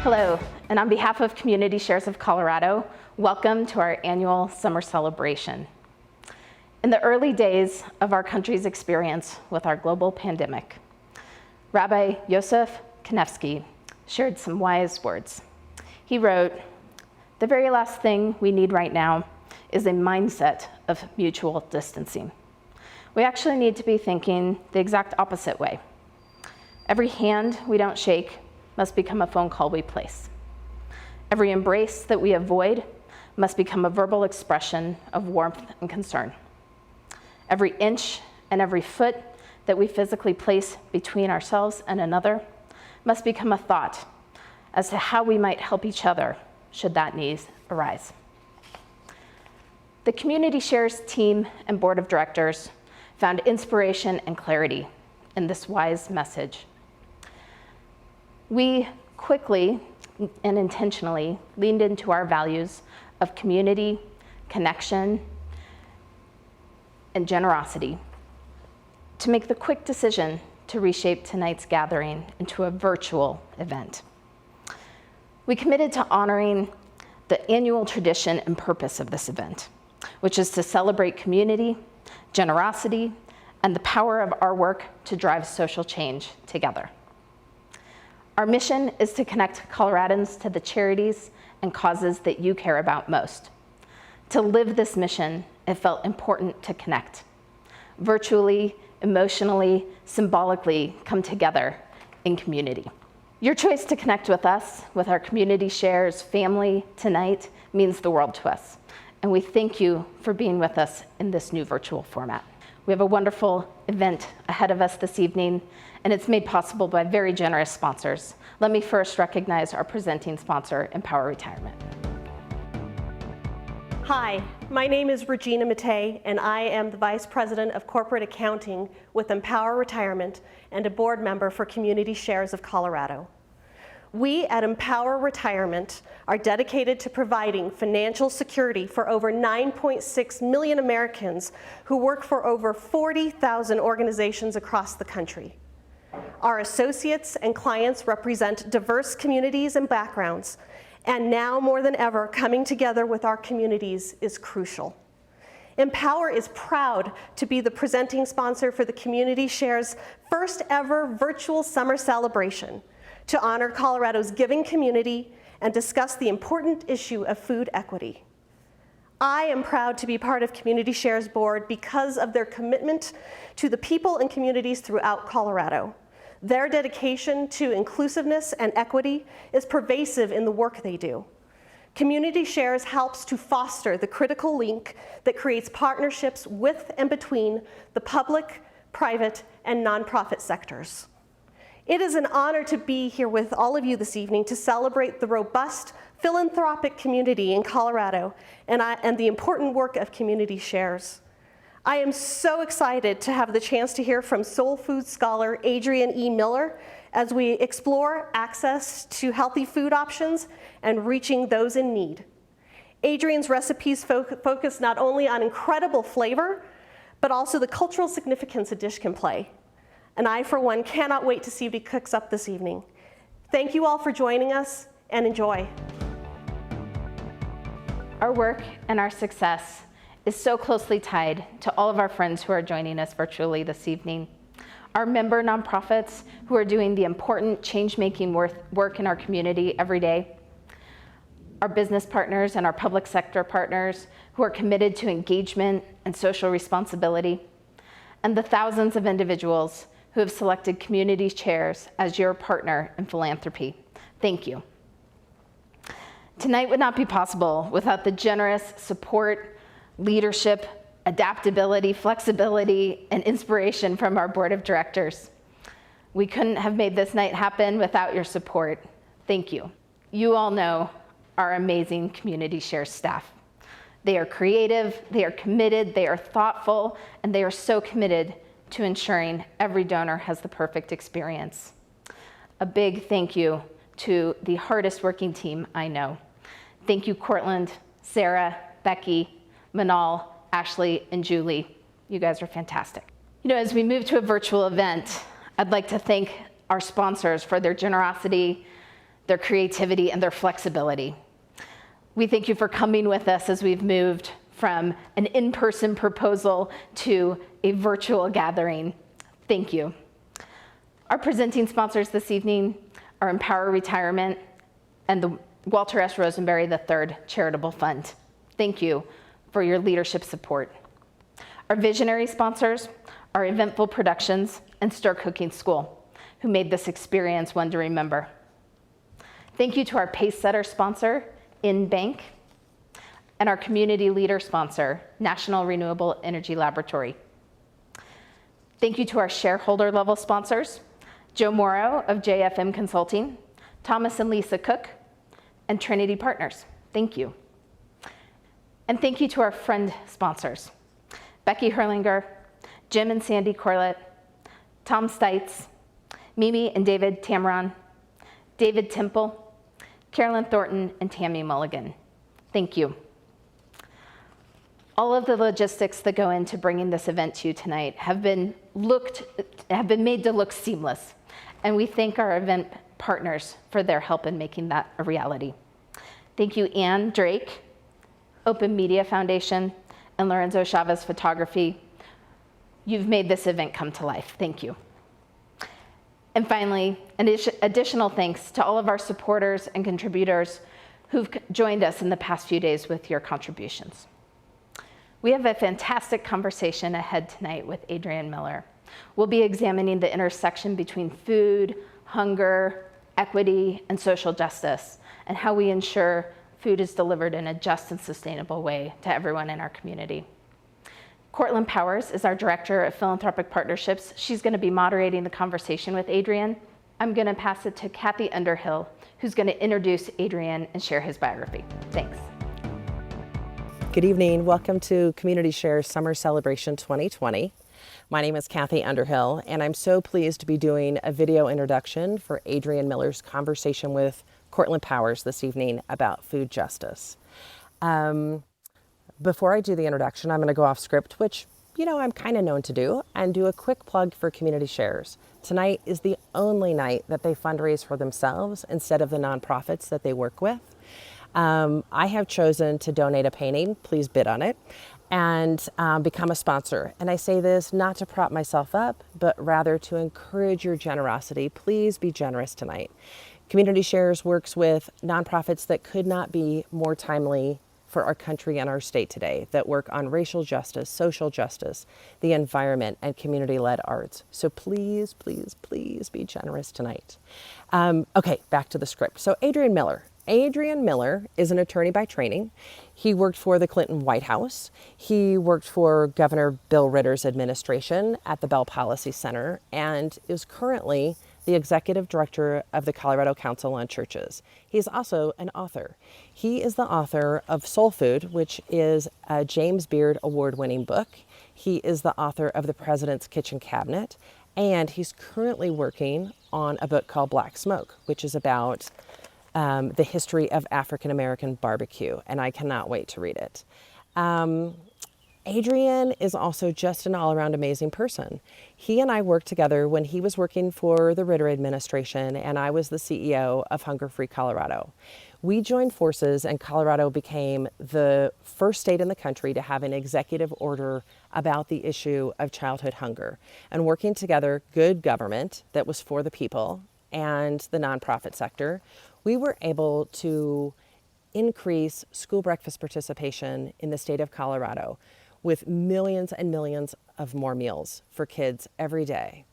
Hello, and on behalf of Community Shares of Colorado, welcome to our annual summer celebration. In the early days of our country's experience with our global pandemic, Rabbi Yosef Kanevsky shared some wise words. He wrote, "The very last thing we need right now is a mindset of mutual distancing. We actually need to be thinking the exact opposite way. Every hand we don't shake must become a phone call we place. Every embrace that we avoid must become a verbal expression of warmth and concern. Every inch and every foot that we physically place between ourselves and another must become a thought as to how we might help each other should that need arise." The Community Shares team and board of directors found inspiration and clarity in this wise message. We quickly and intentionally leaned into our values of community, connection, and generosity to make the quick decision to reshape tonight's gathering into a virtual event. We committed to honoring the annual tradition and purpose of this event, which is to celebrate community, generosity, and the power of our work to drive social change together. Our mission is to connect Coloradans to the charities and causes that you care about most. To live this mission, it felt important to connect. Virtually, emotionally, symbolically come together in community. Your choice to connect with us, with our Community Shares family tonight, means the world to us. And we thank you for being with us in this new virtual format. We have a wonderful event ahead of us this evening, and it's made possible by very generous sponsors. Let me first recognize our presenting sponsor, Empower Retirement. Hi, my name is Regina Mattei, and I am the Vice President of Corporate Accounting with Empower Retirement and a board member for Community Shares of Colorado. We at Empower Retirement are dedicated to providing financial security for over 9.6 million Americans who work for over 40,000 organizations across the country. Our associates and clients represent diverse communities and backgrounds, and now more than ever, coming together with our communities is crucial. Empower is proud to be the presenting sponsor for the Community Shares first ever virtual summer celebration to honor Colorado's giving community and discuss the important issue of food equity. I am proud to be part of Community Shares board because of their commitment to the people and communities throughout Colorado. Their dedication to inclusiveness and equity is pervasive in the work they do. Community Shares helps to foster the critical link that creates partnerships with and between the public, private, and nonprofit sectors. It is an honor to be here with all of you this evening to celebrate the robust philanthropic community in Colorado and the important work of Community Shares. I am so excited to have the chance to hear from soul food scholar Adrian E. Miller as we explore access to healthy food options and reaching those in need. Adrian's recipes focus not only on incredible flavor, but also the cultural significance a dish can play. And I, for one, cannot wait to see what he cooks up this evening. Thank you all for joining us, and enjoy. Our work and our success is so closely tied to all of our friends who are joining us virtually this evening. Our member nonprofits who are doing the important change-making work in our community every day. Our business partners and our public sector partners who are committed to engagement and social responsibility. And the thousands of individuals who have selected Community Shares as your partner in philanthropy. Thank you. Tonight would not be possible without the generous support, leadership, adaptability, flexibility, and inspiration from our board of directors. We couldn't have made this night happen without your support. Thank you. You all know our amazing Community Shares staff. They are creative, they are committed, they are thoughtful, and they are so committed to ensuring every donor has the perfect experience. A big thank you to the hardest working team I know. Thank you, Cortland, Sarah, Becky, Manal, Ashley, and Julie. You guys are fantastic. You know, as we move to a virtual event, I'd like to thank our sponsors for their generosity their creativity, and their flexibility. We thank you for coming with us as we've moved from an in-person proposal to a virtual gathering. Thank you. Our presenting sponsors this evening are Empower Retirement and the Walter S. Rosenberry III Charitable Fund. Thank you for your leadership support. Our visionary sponsors are Eventful Productions and Stir Cooking School, who made this experience one to remember. Thank you to our pace setter sponsor, InBank, and our community leader sponsor, National Renewable Energy Laboratory. Thank you to our shareholder level sponsors, Joe Morrow of JFM Consulting, Thomas and Lisa Cook, and Trinity Partners. Thank you. And thank you to our friend sponsors, Becky Herlinger, Jim and Sandy Corlett, Tom Stites, Mimi and David Tamron, David Temple, Carolyn Thornton, and Tammy Mulligan. Thank you. All of the logistics that go into bringing this event to you tonight have been made to look seamless, and we thank our event partners for their help in making that a reality. Thank you, Ann Drake, Open Media Foundation, and Lorenzo Chavez Photography. You've made this event come to life. Thank you. And finally, an additional thanks to all of our supporters and contributors who've joined us in the past few days with your contributions. We have a fantastic conversation ahead tonight with Adrienne Miller. We'll be examining the intersection between food, hunger, equity, and social justice, and how we ensure food is delivered in a just and sustainable way to everyone in our community. Cortland Powers is our Director of Philanthropic Partnerships. She's going to be moderating the conversation with Adrienne. I'm going to pass it to Kathy Underhill, who's going to introduce Adrienne and share his biography. Thanks. Good evening. Welcome to Community Share's Summer Celebration 2020. My name is Kathy Underhill, and I'm so pleased to be doing a video introduction for Adrienne Miller's conversation with Cortland Powers this evening about food justice. Before I do the introduction, I'm going to go off script, which, I'm kind of known to do, and do a quick plug for Community Shares. Tonight is the only night that they fundraise for themselves instead of the nonprofits that they work with. I have chosen to donate a painting, please bid on it, and become a sponsor. And I say this not to prop myself up, but rather to encourage your generosity. Please be generous tonight. Community Shares works with nonprofits that could not be more timely for our country and our state today, that work on racial justice, social justice, the environment, and community-led arts. So please, please, please be generous tonight. Okay, back to the script. So Adrienne Miller. Adrienne Miller is an attorney by training. He worked for the Clinton White House. He worked for Governor Bill Ritter's administration at the Bell Policy Center, and is currently the executive director of the Colorado Council on Churches. He's also an author. He is the author of Soul Food, which is a James Beard award-winning book. He is the author of The President's Kitchen Cabinet, and he's currently working on a book called Black Smoke, which is about the history of African-American barbecue, and I cannot wait to read it. Adrienne is also just an all-around amazing person. He and I worked together when he was working for the Ritter administration and I was the CEO of Hunger Free Colorado. We joined forces and Colorado became the first state in the country to have an executive order about the issue of childhood hunger. And working together, good government that was for the people and the nonprofit sector, we were able to increase school breakfast participation in the state of Colorado with millions and millions of more meals for kids every day.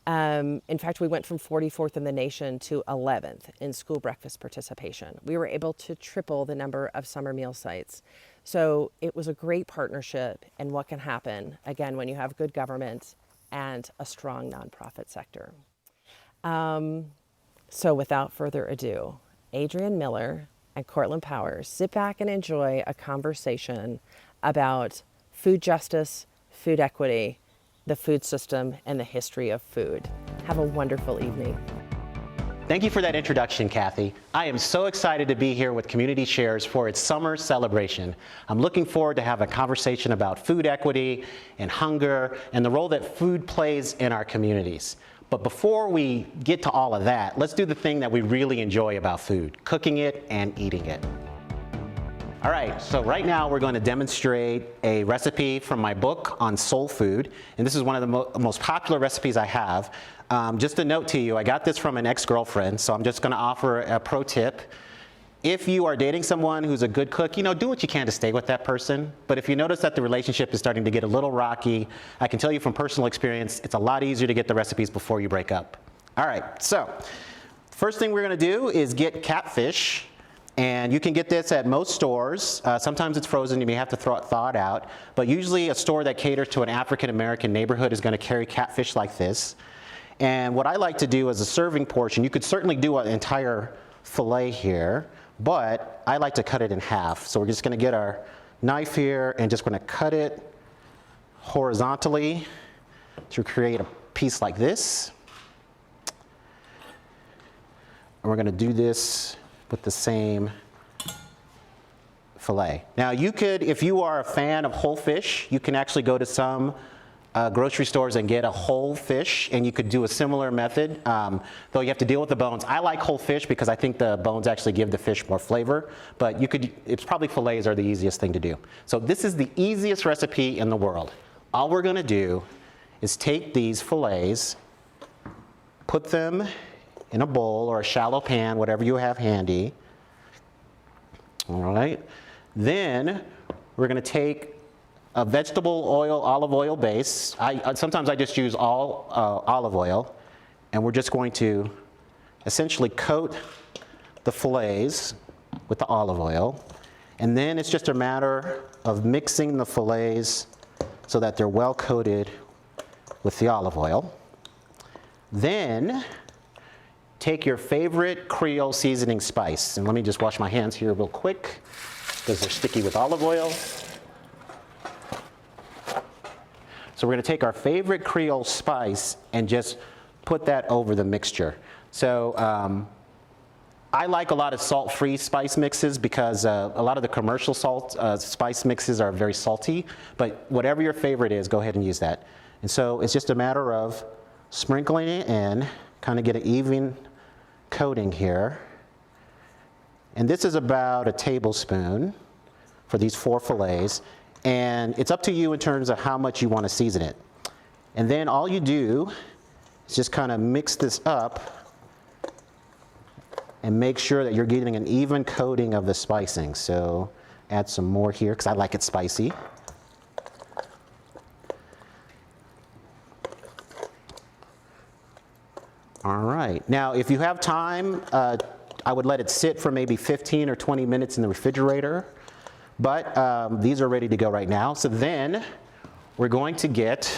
In fact, we went from 44th in the nation to 11th in school breakfast participation. We were able to triple the number of summer meal sites. So it was a great partnership and what can happen, again, when you have good government and a strong nonprofit sector. So without further ado, Adrienne Miller and Cortland Powers, sit back and enjoy a conversation about food justice, food equity, the food system, and the history of food. Have a wonderful evening. Thank you for that introduction, Kathy. I am so excited to be here with Community Shares for its summer celebration. I'm looking forward to have a conversation about food equity and hunger and the role that food plays in our communities. But before we get to all of that, let's do the thing that we really enjoy about food, cooking it and eating it. All right, so right now we're going to demonstrate a recipe from my book on soul food, and this is one of the most popular recipes I have. Just a note to you, I got this from an ex-girlfriend, so I'm just going to offer a pro tip. If you are dating someone who's a good cook, do what you can to stay with that person. But if you notice that the relationship is starting to get a little rocky, I can tell you from personal experience, it's a lot easier to get the recipes before you break up. All right, so first thing we're going to do is get catfish. And you can get this at most stores. Sometimes it's frozen, you may have to thaw it out. But usually a store that caters to an African-American neighborhood is going to carry catfish like this. And what I like to do as a serving portion, you could certainly do an entire fillet here, but I like to cut it in half. So we're just going to get our knife here and just going to cut it horizontally to create a piece like this. And we're going to do this with the same fillet. Now you could, if you are a fan of whole fish, you can actually go to some grocery stores and get a whole fish, and you could do a similar method, though you have to deal with the bones. I like whole fish because I think the bones actually give the fish more flavor, but it's probably fillets are the easiest thing to do. So this is the easiest recipe in the world. All we're gonna do is take these fillets, put them in a bowl or a shallow pan, whatever you have handy. All right. Then we're going to take a vegetable oil, olive oil base. Sometimes I just use all olive oil, and we're just going to essentially coat the fillets with the olive oil. And then it's just a matter of mixing the fillets so that they're well coated with the olive oil. Then take your favorite Creole seasoning spice, and let me just wash my hands here real quick because they're sticky with olive oil. So we're going to take our favorite Creole spice and just put that over the mixture. So I like a lot of salt-free spice mixes because a lot of the commercial spice mixes are very salty, but whatever your favorite is, go ahead and use that. And so it's just a matter of sprinkling it in, kind of get an even coating here. And this is about a tablespoon for these 4 fillets. And it's up to you in terms of how much you want to season it. And then all you do is just kind of mix this up and make sure that you're getting an even coating of the spicing. So add some more here because I like it spicy. All right, now if you have time, I would let it sit for maybe 15 or 20 minutes in the refrigerator, but these are ready to go right now. So then we're going to get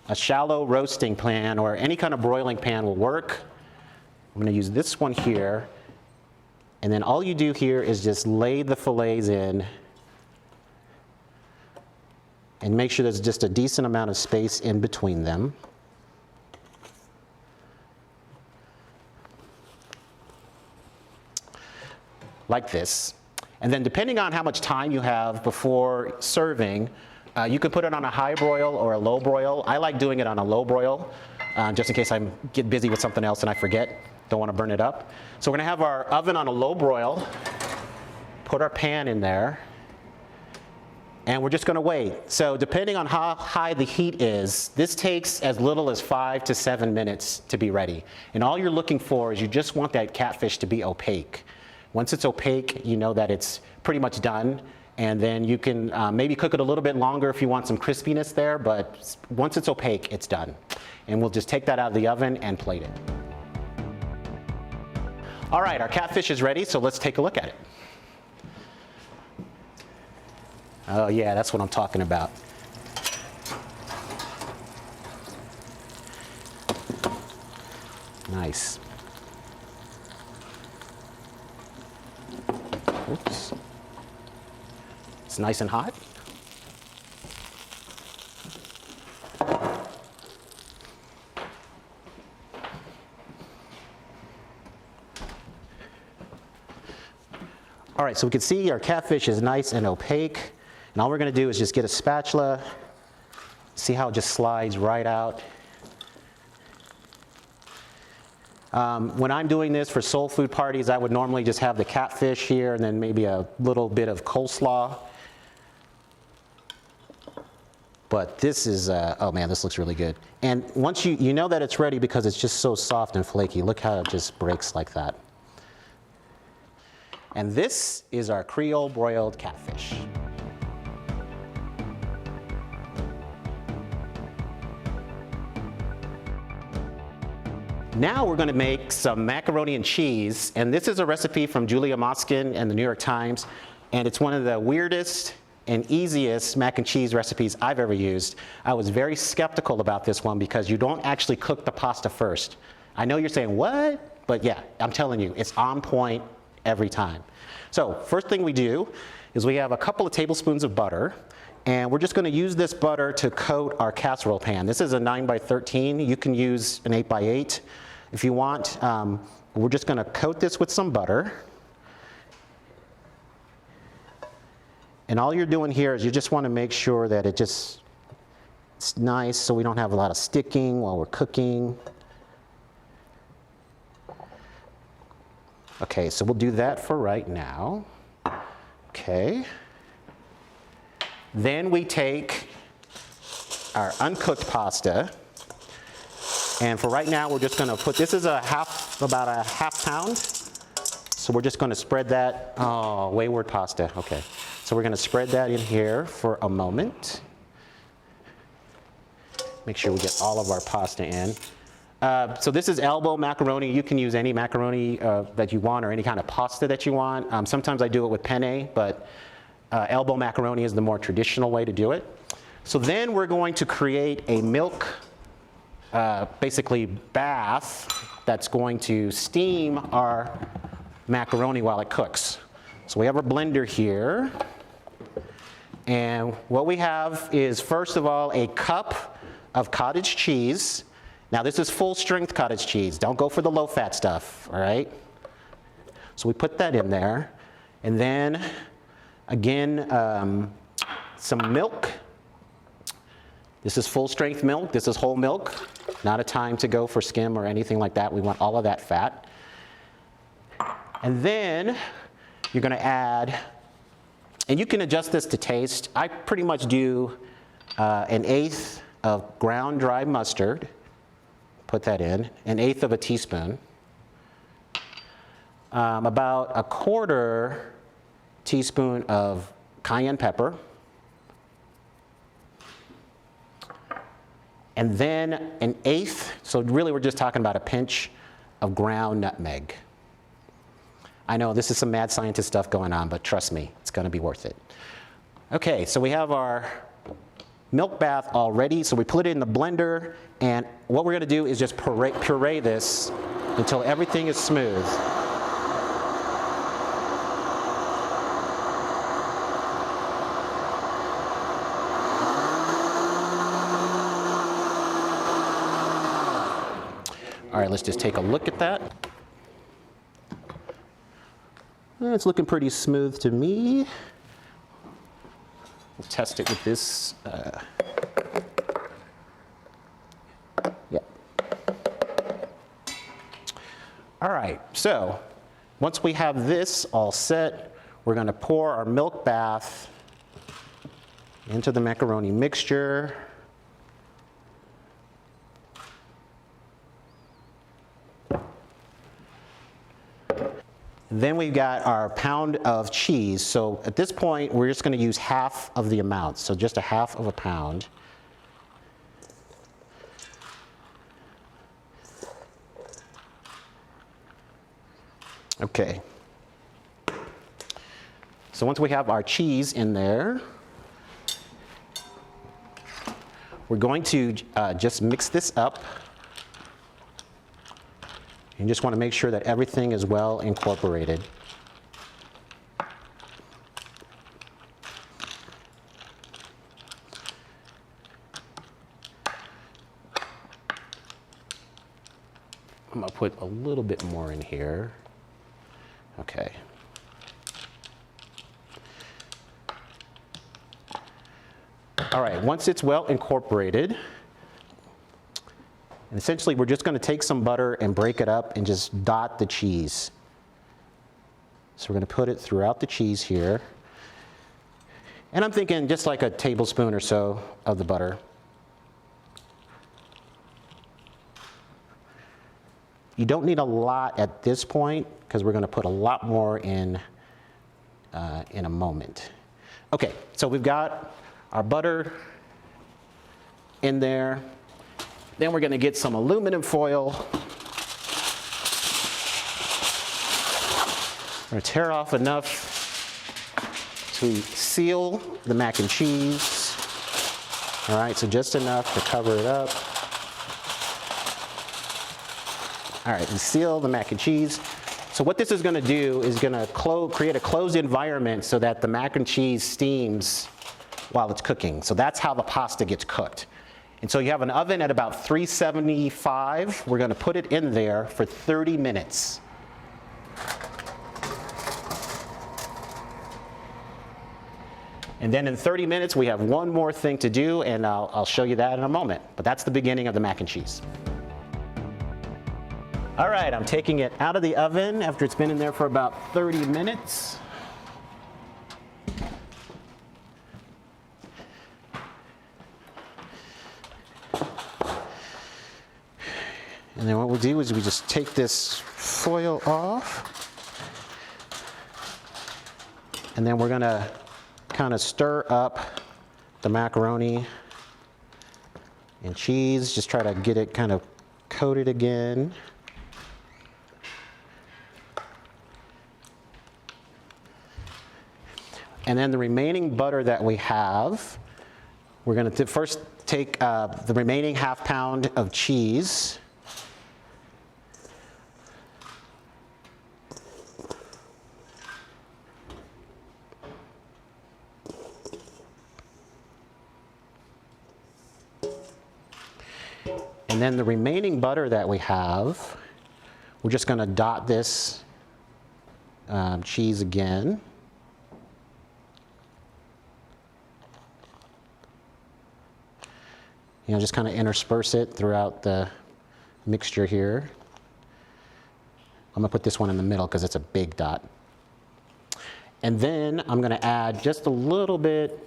a shallow roasting pan, or any kind of broiling pan will work. I'm gonna use this one here, and then all you do here is just lay the fillets in and make sure there's just a decent amount of space in between them. Like this. And then depending on how much time you have before serving, you can put it on a high broil or a low broil. I like doing it on a low broil, just in case I get busy with something else and I forget, don't want to burn it up. So we're gonna have our oven on a low broil, put our pan in there, and we're just gonna wait. So depending on how high the heat is, this takes as little as 5 to 7 minutes to be ready. And all you're looking for is you just want that catfish to be opaque. Once it's opaque, you know that it's pretty much done. And then you can maybe cook it a little bit longer if you want some crispiness there, but once it's opaque, it's done. And we'll just take that out of the oven and plate it. All right, our catfish is ready, so let's take a look at it. Oh yeah, that's what I'm talking about. Nice. Oops. It's nice and hot. All right, so we can see our catfish is nice and opaque. And all we're going to do is just get a spatula, See how it just slides right out? When I'm doing this for soul food parties, I would normally just have the catfish here and then maybe a little bit of coleslaw. But this is, oh man, this looks really good. And once you know that it's ready because it's just so soft and flaky. Look how it just breaks like that. And this is our Creole broiled catfish. Now we're going to make some macaroni and cheese, and this is a recipe from Julia Moskin and the New York Times, and it's one of the weirdest and easiest mac and cheese recipes I've ever used. I was very skeptical about this one because you don't actually cook the pasta first. I know you're saying, what? But yeah, I'm telling you, it's on point every time. So first thing we do is we have a couple of tablespoons of butter, and we're just going to use this butter to coat our casserole pan. This is a 9x13. You can use an 8x8 if you want. We're just going to coat this with some butter. And all you're doing here is you just want to make sure that it's nice so we don't have a lot of sticking while we're cooking. Okay, so we'll do that for right now. Okay. Then we take our uncooked pasta, and for right now we're just going to put, this is about a half pound, so we're just going to spread that, oh, wayward pasta, okay. So we're going to spread that in here for a moment. Make sure we get all of our pasta in. So this is elbow macaroni. You can use any macaroni that you want or any kind of pasta that you want. Sometimes I do it with penne, but elbow macaroni is the more traditional way to do it. So then we're going to create a milk, basically bath, that's going to steam our macaroni while it cooks. So we have our blender here. And what we have is, first of all, a cup of cottage cheese. Now this is full strength cottage cheese. Don't go for the low fat stuff, all right? So we put that in there. And then, again, some milk. This is full strength milk. This is whole milk. Not a time to go for skim or anything like that. We want all of that fat. And then you're going to add, and you can adjust this to taste. I pretty much do an eighth of ground dry mustard. Put that in, an eighth of a teaspoon. About a quarter teaspoon of cayenne pepper. And then an eighth, so really we're just talking about a pinch of ground nutmeg. I know this is some mad scientist stuff going on, but trust me, it's going to be worth it. Okay, so we have our milk bath all ready, so we put it in the blender, and what we're going to do is just puree this until everything is smooth. All right, let's just take a look at that. It's looking pretty smooth to me. We'll test it with this. Yeah. All right, so once we have this all set, we're going to pour our milk bath into the macaroni mixture. Then we've got our pound of cheese. So at this point, we're just going to use half of the amount, so just a half of a pound. Okay. So once we have our cheese in there, we're going to just mix this up. You just want to make sure that everything is well incorporated. I'm going to put a little bit more in here. Okay. All right, once it's well incorporated, and essentially we're just going to take some butter and break it up and just dot the cheese. So we're going to put it throughout the cheese here. And I'm thinking just like a tablespoon or so of the butter. You don't need a lot at this point because we're going to put a lot more in a moment. Okay, so we've got our butter in there. Then we're going to get some aluminum foil. We're going to tear off enough to seal the mac and cheese. All right, so just enough to cover it up. All right, and seal the mac and cheese. So what this is going to do is going to create a closed environment so that the mac and cheese steams while it's cooking. So that's how the pasta gets cooked. And so you have an oven at about 375. We're going to put it in there for 30 minutes. And then in 30 minutes, we have one more thing to do, and I'll show you that in a moment. But that's the beginning of the mac and cheese. All right, I'm taking it out of the oven after it's been in there for about 30 minutes. And then what we'll do is we just take this foil off. And then we're gonna kind of stir up the macaroni and cheese. Just try to get it kind of coated again. And then the remaining butter that we have, we're going to first take the remaining ½ pound of cheese. And then the remaining butter that we have, we're just going to dot this cheese again. You know, just kind of intersperse it throughout the mixture here. I'm gonna put this one in the middle because it's a big dot. And then I'm gonna add just a little bit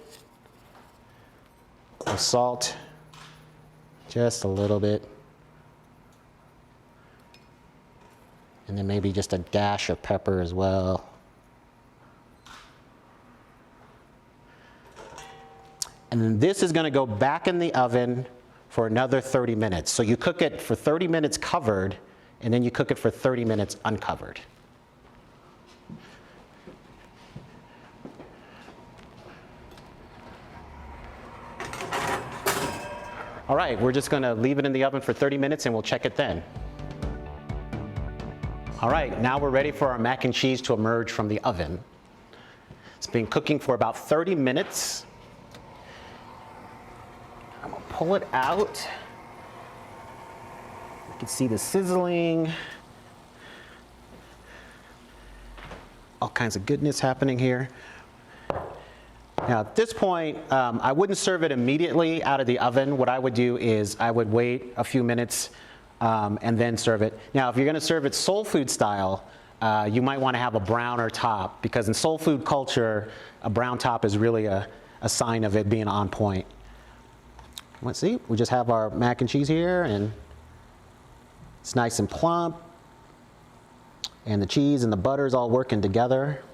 of salt, just a little bit. And then maybe just a dash of pepper as well. And then this is going to go back in the oven for another 30 minutes. So you cook it for 30 minutes covered, and then you cook it for 30 minutes uncovered. All right, we're just going to leave it in the oven for 30 minutes, and we'll check it then. All right, now we're ready for our mac and cheese to emerge from the oven. It's been cooking for about 30 minutes. I'm gonna pull it out. You can see the sizzling. All kinds of goodness happening here. Now at this point, I wouldn't serve it immediately out of the oven. What I would do is I would wait a few minutes and then serve it. Now if you're gonna serve it soul food style, you might wanna have a browner top, because in soul food culture, a brown top is really a sign of it being on point. Let's see, we just have our mac and cheese here, and it's nice and plump, and the cheese and the butter is all working together.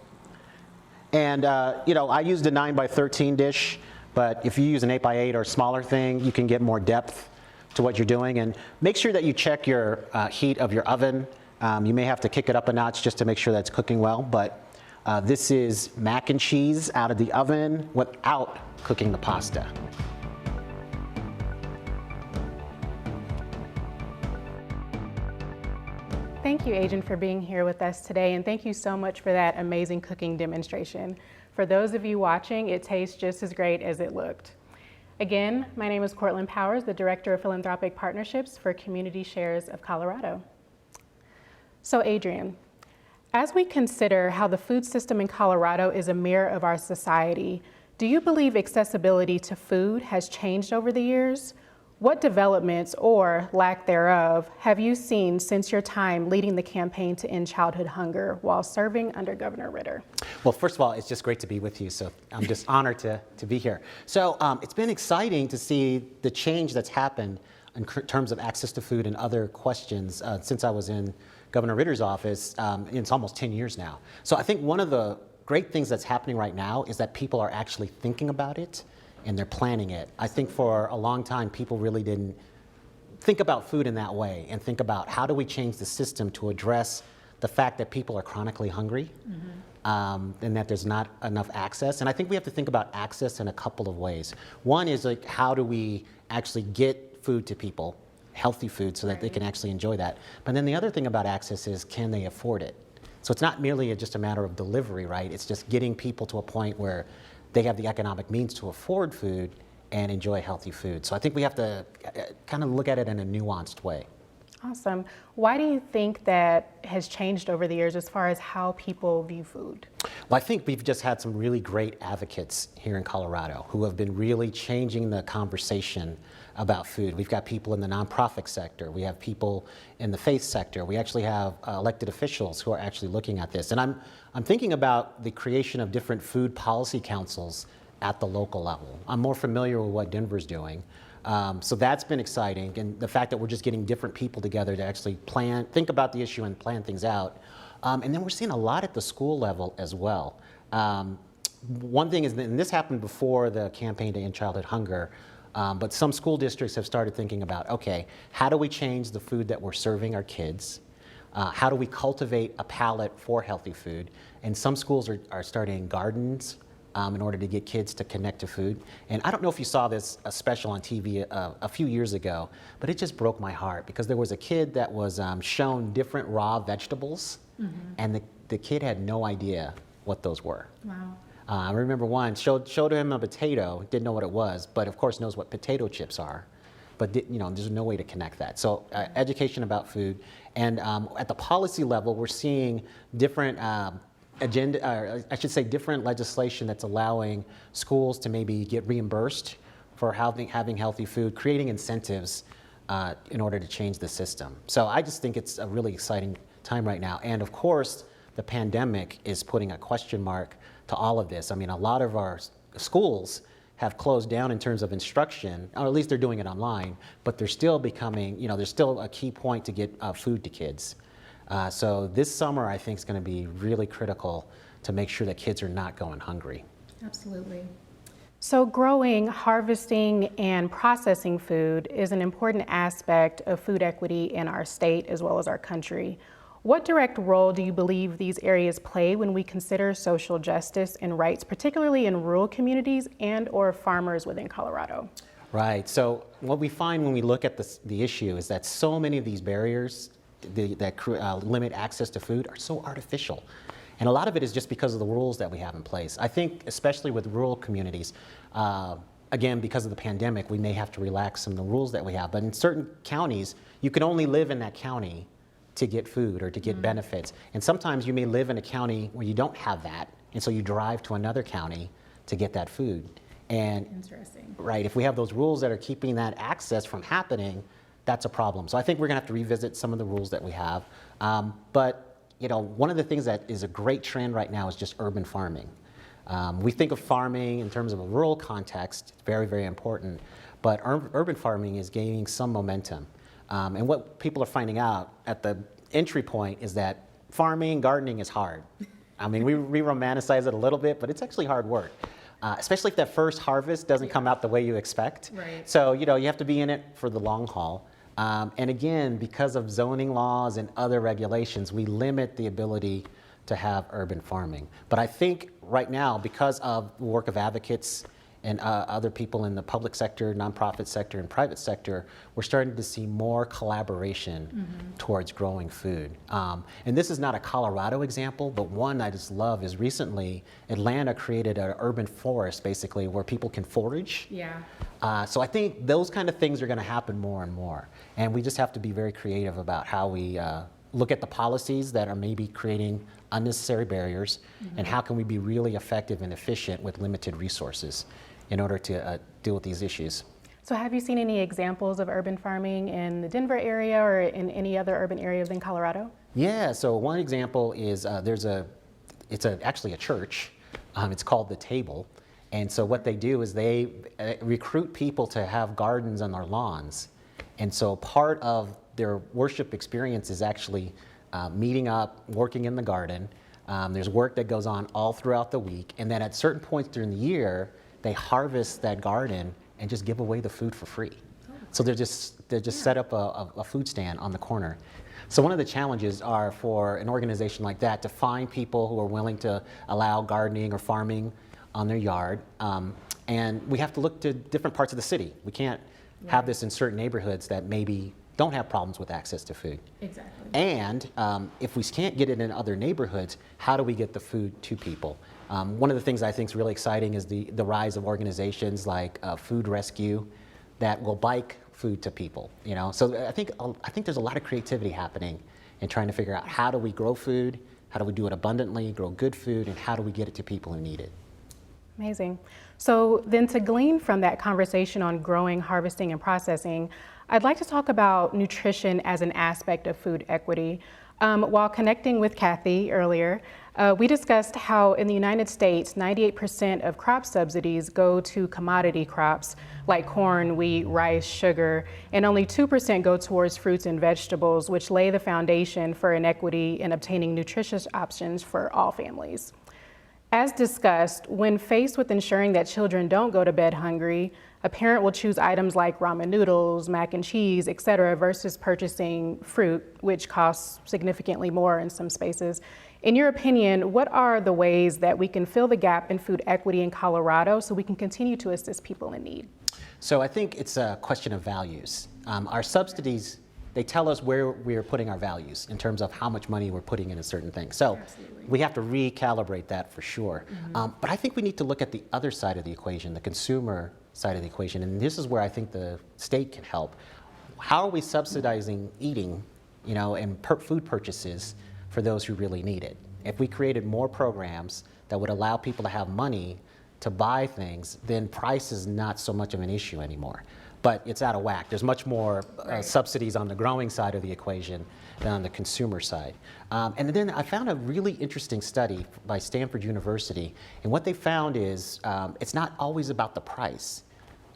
And you know, I used a 9x13 dish, but if you use an 8x8 or smaller thing, you can get more depth to what you're doing. And make sure that you check your heat of your oven. You may have to kick it up a notch just to make sure that's cooking well, but this is mac and cheese out of the oven without cooking the pasta. Thank you, Agent, for being here with us today, and thank you so much for that amazing cooking demonstration. For those of you watching, it tastes just as great as it looked. Again, my name is Cortland Powers, the Director of Philanthropic Partnerships for Community Shares of Colorado. So Adrian, as we consider how the food system in Colorado is a mirror of our society, Do you believe accessibility to food has changed over the years? What developments, or lack thereof, have you seen since your time leading the campaign to end childhood hunger while serving under Governor Ritter? Well, first of all, it's just great to be with you, so I'm just honored to be here. So it's been exciting to see the change that's happened in terms of access to food and other questions since I was in Governor Ritter's office. It's almost 10 years now. So I think one of the great things that's happening right now is that people are actually thinking about it and they're planning it. I think for a long time, people really didn't think about food in that way and think about how do we change the system to address the fact that people are chronically hungry and that there's not enough access. And I think we have to think about access in a couple of ways. One is like, how do we actually get food to people, healthy food, so that they can actually enjoy that. But then the other thing about access is, can they afford it? So it's not merely just a matter of delivery, right? It's just getting people to a point where they have the economic means to afford food and enjoy healthy food. So I think we have to kind of look at it in a nuanced way. Awesome. Why do you think that has changed over the years as far as how people view food? Well, I think we've just had some really great advocates here in Colorado who have been really changing the conversation about food. We've got people in the nonprofit sector. We have people in the faith sector. We actually have elected officials who are actually looking at this. And I'm thinking about the creation of different food policy councils at the local level. I'm more familiar with what Denver's doing. So that's been exciting, and the fact that we're just getting different people together to actually think about the issue and plan things out. And then we're seeing a lot at the school level as well. One thing is, and this happened before the campaign to end childhood hunger, but some school districts have started thinking about, okay, how do we change the food that we're serving our kids? How do we cultivate a palate for healthy food? And some schools are starting gardens in order to get kids to connect to food. And I don't know if you saw this special on TV a few years ago, but it just broke my heart because there was a kid that was shown different raw vegetables, and the kid had no idea what those were. Wow. I remember one showed him a potato, didn't know what it was, but of course knows what potato chips are. But there's no way to connect that. So education about food, and at the policy level, we're seeing different different legislation that's allowing schools to maybe get reimbursed for having healthy food, creating incentives in order to change the system. So I just think it's a really exciting time right now. And of course, the pandemic is putting a question mark to all of this. I mean, a lot of our schools have closed down in terms of instruction, or at least they're doing it online, but they're still becoming, there's still a key point to get food to kids. So this summer, I think, is going to be really critical to make sure that kids are not going hungry. Absolutely. So growing, harvesting, and processing food is an important aspect of food equity in our state as well as our country. What direct role do you believe these areas play when we consider social justice and rights, particularly in rural communities and/or farmers within Colorado? Right. So what we find when we look at the issue is that so many of these barriers that limit access to food are so artificial. And a lot of it is just because of the rules that we have in place. I think especially with rural communities, again, because of the pandemic, we may have to relax some of the rules that we have. But in certain counties, you can only live in that county to get food or to get benefits. And sometimes you may live in a county where you don't have that, and so you drive to another county to get that food. And Interesting. Right, if we have those rules that are keeping that access from happening, that's a problem. So I think we're gonna have to revisit some of the rules that we have. But one of the things that is a great trend right now is just urban farming. We think of farming in terms of a rural context, very, very important, but urban farming is gaining some momentum. And what people are finding out at the entry point is that farming, gardening is hard. I mean, we romanticize it a little bit, but it's actually hard work. Especially if that first harvest doesn't come out the way you expect. Right. So, you have to be in it for the long haul. And again, because of zoning laws and other regulations, we limit the ability to have urban farming. But I think right now, because of the work of advocates and other people in the public sector, nonprofit sector, and private sector, we're starting to see more collaboration towards growing food. And this is not a Colorado example, but one I just love is recently Atlanta created an urban forest, basically, where people can forage. Yeah. So I think those kind of things are going to happen more and more. And we just have to be very creative about how we look at the policies that are maybe creating unnecessary barriers, and how can we be really effective and efficient with limited resources in order to deal with these issues. So have you seen any examples of urban farming in the Denver area or in any other urban areas in Colorado? Yeah, so one example is actually a church. It's called The Table. And so what they do is they recruit people to have gardens on their lawns. And so part of their worship experience is actually meeting up, working in the garden. There's work that goes on all throughout the week. And then at certain points during the year, they harvest that garden and just give away the food for free. So they just set up a food stand on the corner. So one of the challenges are for an organization like that to find people who are willing to allow gardening or farming on their yard. And we have to look to different parts of the city. We can't have this in certain neighborhoods that maybe don't have problems with access to food. Exactly. And if we can't get it in other neighborhoods, how do we get the food to people? One of the things I think is really exciting is the rise of organizations like Food Rescue that will bike food to people. So I think there's a lot of creativity happening in trying to figure out how do we grow food, how do we do it abundantly, grow good food, and how do we get it to people who need it. Amazing. So then to glean from that conversation on growing, harvesting, and processing, I'd like to talk about nutrition as an aspect of food equity. While connecting with Kathy earlier, we discussed how in the United States, 98% of crop subsidies go to commodity crops like corn, wheat, rice, sugar, and only 2% go towards fruits and vegetables, which lay the foundation for inequity in obtaining nutritious options for all families. As discussed, when faced with ensuring that children don't go to bed hungry, a parent will choose items like ramen noodles, mac and cheese, et cetera, versus purchasing fruit, which costs significantly more in some spaces. In your opinion, what are the ways that we can fill the gap in food equity in Colorado so we can continue to assist people in need? So I think it's a question of values. Our subsidies, they tell us where we're putting our values in terms of how much money we're putting in a certain thing. So Absolutely. we have to recalibrate that for sure. But I think we need to look at the other side of the equation, the consumer side of the equation. And this is where I think the state can help. How are we subsidizing eating, and food purchases for those who really need it? If we created more programs that would allow people to have money to buy things, then price is not so much of an issue anymore. But it's out of whack. There's much more subsidies on the growing side of the equation than on the consumer side. And then I found a really interesting study by Stanford University. And what they found is it's not always about the price.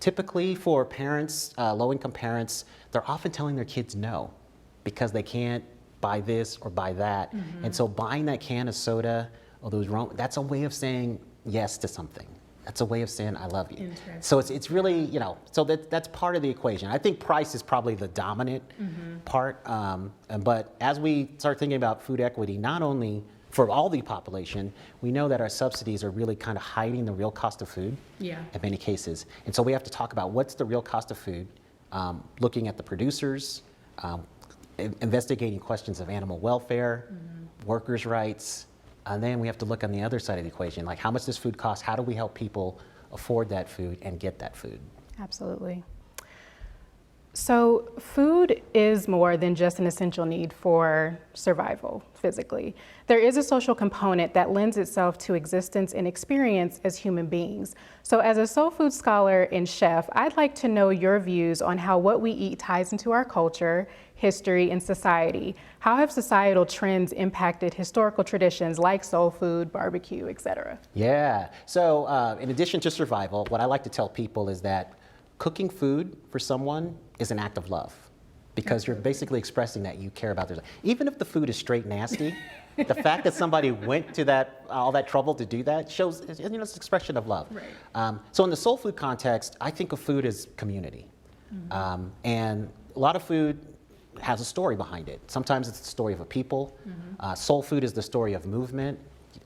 Typically for parents, low-income parents, they're often telling their kids no because they can't buy this or buy that. And so buying that can of soda or that's a way of saying yes to something. That's a way of saying I love you. So it's really, so that's part of the equation. I think price is probably the dominant part. But as we start thinking about food equity, not only for all the population, we know that our subsidies are really kind of hiding the real cost of food in many cases. And so we have to talk about what's the real cost of food, looking at the producers, investigating questions of animal welfare, workers' rights, and then we have to look on the other side of the equation, like how much does food cost? How do we help people afford that food and get that food? Absolutely. So food is more than just an essential need for survival physically. There is a social component that lends itself to existence and experience as human beings. So as a soul food scholar and chef, I'd like to know your views on how what we eat ties into our culture, history, and society. How have societal trends impacted historical traditions like soul food, barbecue, et cetera? Yeah, so in addition to survival, what I like to tell people is that cooking food for someone is an act of love because you're basically expressing that you care about their life. Even if the food is straight nasty, the fact that somebody went to all that trouble to do that shows it's an expression of love. Right. So in the soul food context, I think of food as community. And a lot of food has a story behind it. Sometimes it's the story of a people. Soul food is the story of movement.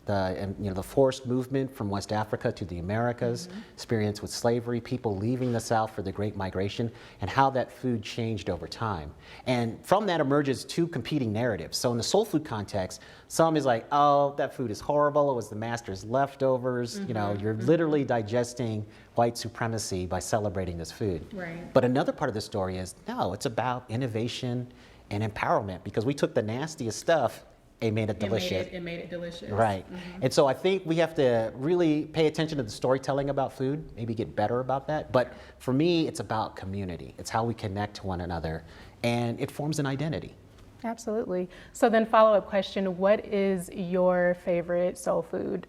The forced movement from West Africa to the Americas, experience with slavery, people leaving the South for the Great Migration, and how that food changed over time. And from that emerges two competing narratives. So in the soul food context, some is like, oh, that food is horrible, it was the master's leftovers, you're literally digesting white supremacy by celebrating this food. Right. But another part of the story is, no, it's about innovation and empowerment, because we took the nastiest stuff and made it delicious. It made it delicious. Right. And so I think we have to really pay attention to the storytelling about food, maybe get better about that. But for me, it's about community. It's how we connect to one another, and it forms an identity. Absolutely. So then follow-up question, what is your favorite soul food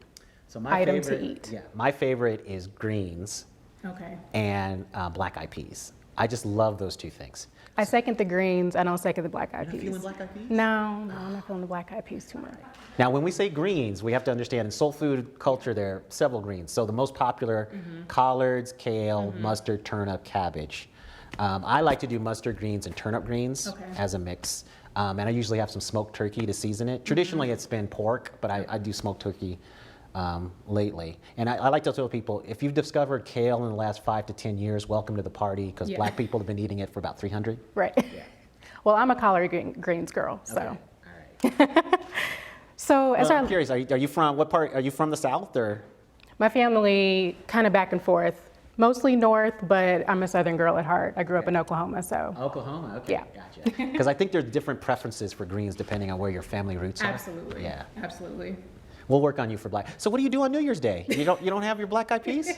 So my item favorite, to eat? Yeah, my favorite is greens Okay. and black-eyed peas. I just love those two things. I second the greens. I don't second the black-eyed You're peas. not feeling black-eyed peas? No, I'm not feeling the black-eyed peas too much. Now, when we say greens, we have to understand in soul food culture there are several greens. So the most popular, collards, kale, mustard, turnip, cabbage. I like to do mustard greens and turnip greens Okay. as a mix. And I usually have some smoked turkey to season it. Traditionally, it's been pork, but I do smoked turkey lately. And I like to tell people, if you've discovered kale in the last 5 to 10 years, welcome to the party, because Yeah. black people have been eating it for about 300. Right. Well, I'm a collard greens girl, so. Okay. All right. So as Well, our I'm curious, are you from, what part, are you from the South or? my family kind of back and forth, mostly north, but I'm a Southern girl at heart. I grew up in Oklahoma, so. Oklahoma, okay, Yeah. gotcha. Because I think there's different preferences for greens depending on where your family roots are. Absolutely. Yeah. Absolutely. We'll work on you for black. So what do you do on New Year's Day? You don't have your black eyed peas?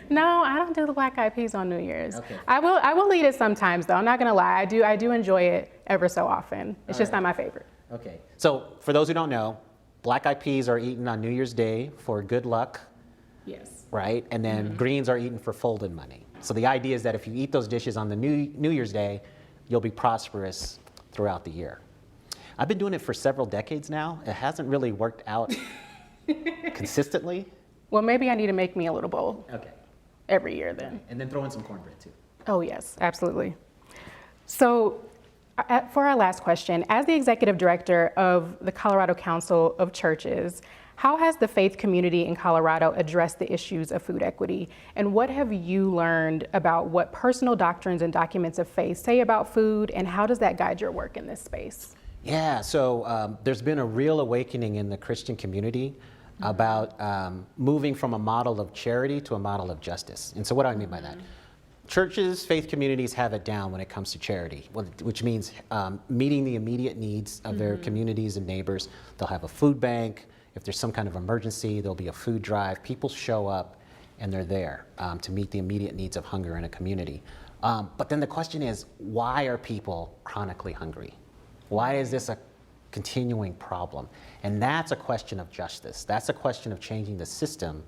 No, I don't do the black-eyed peas on New Year's. Okay. I will eat it sometimes, though. I'm not gonna lie. I do enjoy it ever so often. It's just not my favorite. Okay. So for those who don't know, black eyed peas are eaten on New Year's Day for good luck, Yes. right? And then greens are eaten for folded money. So the idea is that if you eat those dishes on the New Year's Day, you'll be prosperous throughout the year. I've been doing it for several decades now. It hasn't really worked out consistently. Well, maybe I need to make me a little bowl Okay. every year then. And then throw in some cornbread too. Oh, yes, absolutely. So, for our last question, as the executive director of the Colorado Council of Churches, how has the faith community in Colorado addressed the issues of food equity? And what have you learned about what personal doctrines and documents of faith say about food, and how does that guide your work in this space? Yeah, so there's been a real awakening in the Christian community about moving from a model of charity to a model of justice. And so what do I mean by that? Churches, faith communities have it down when it comes to charity, which means meeting the immediate needs of their communities and neighbors. They'll have a food bank. If there's some kind of emergency, there'll be a food drive. People show up and they're there to meet the immediate needs of hunger in a community. But then the question is, why are people chronically hungry? Why is this a continuing problem? And that's a question of justice. That's a question of changing the system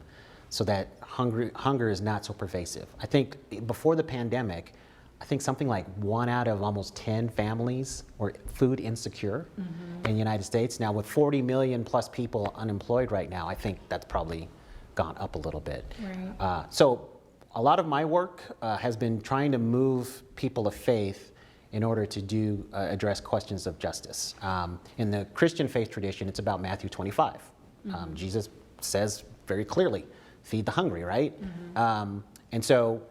so that hunger is not so pervasive. I think before the pandemic, I think something like 1 out of almost 10 families were food insecure in the United States. Now with 40 million plus people unemployed right now, I think that's probably gone up a little bit. Right. So a lot of my work has been trying to move people of faith in order to address questions of justice. In the Christian faith tradition, it's about Matthew 25. Jesus says very clearly, feed the hungry, right? And so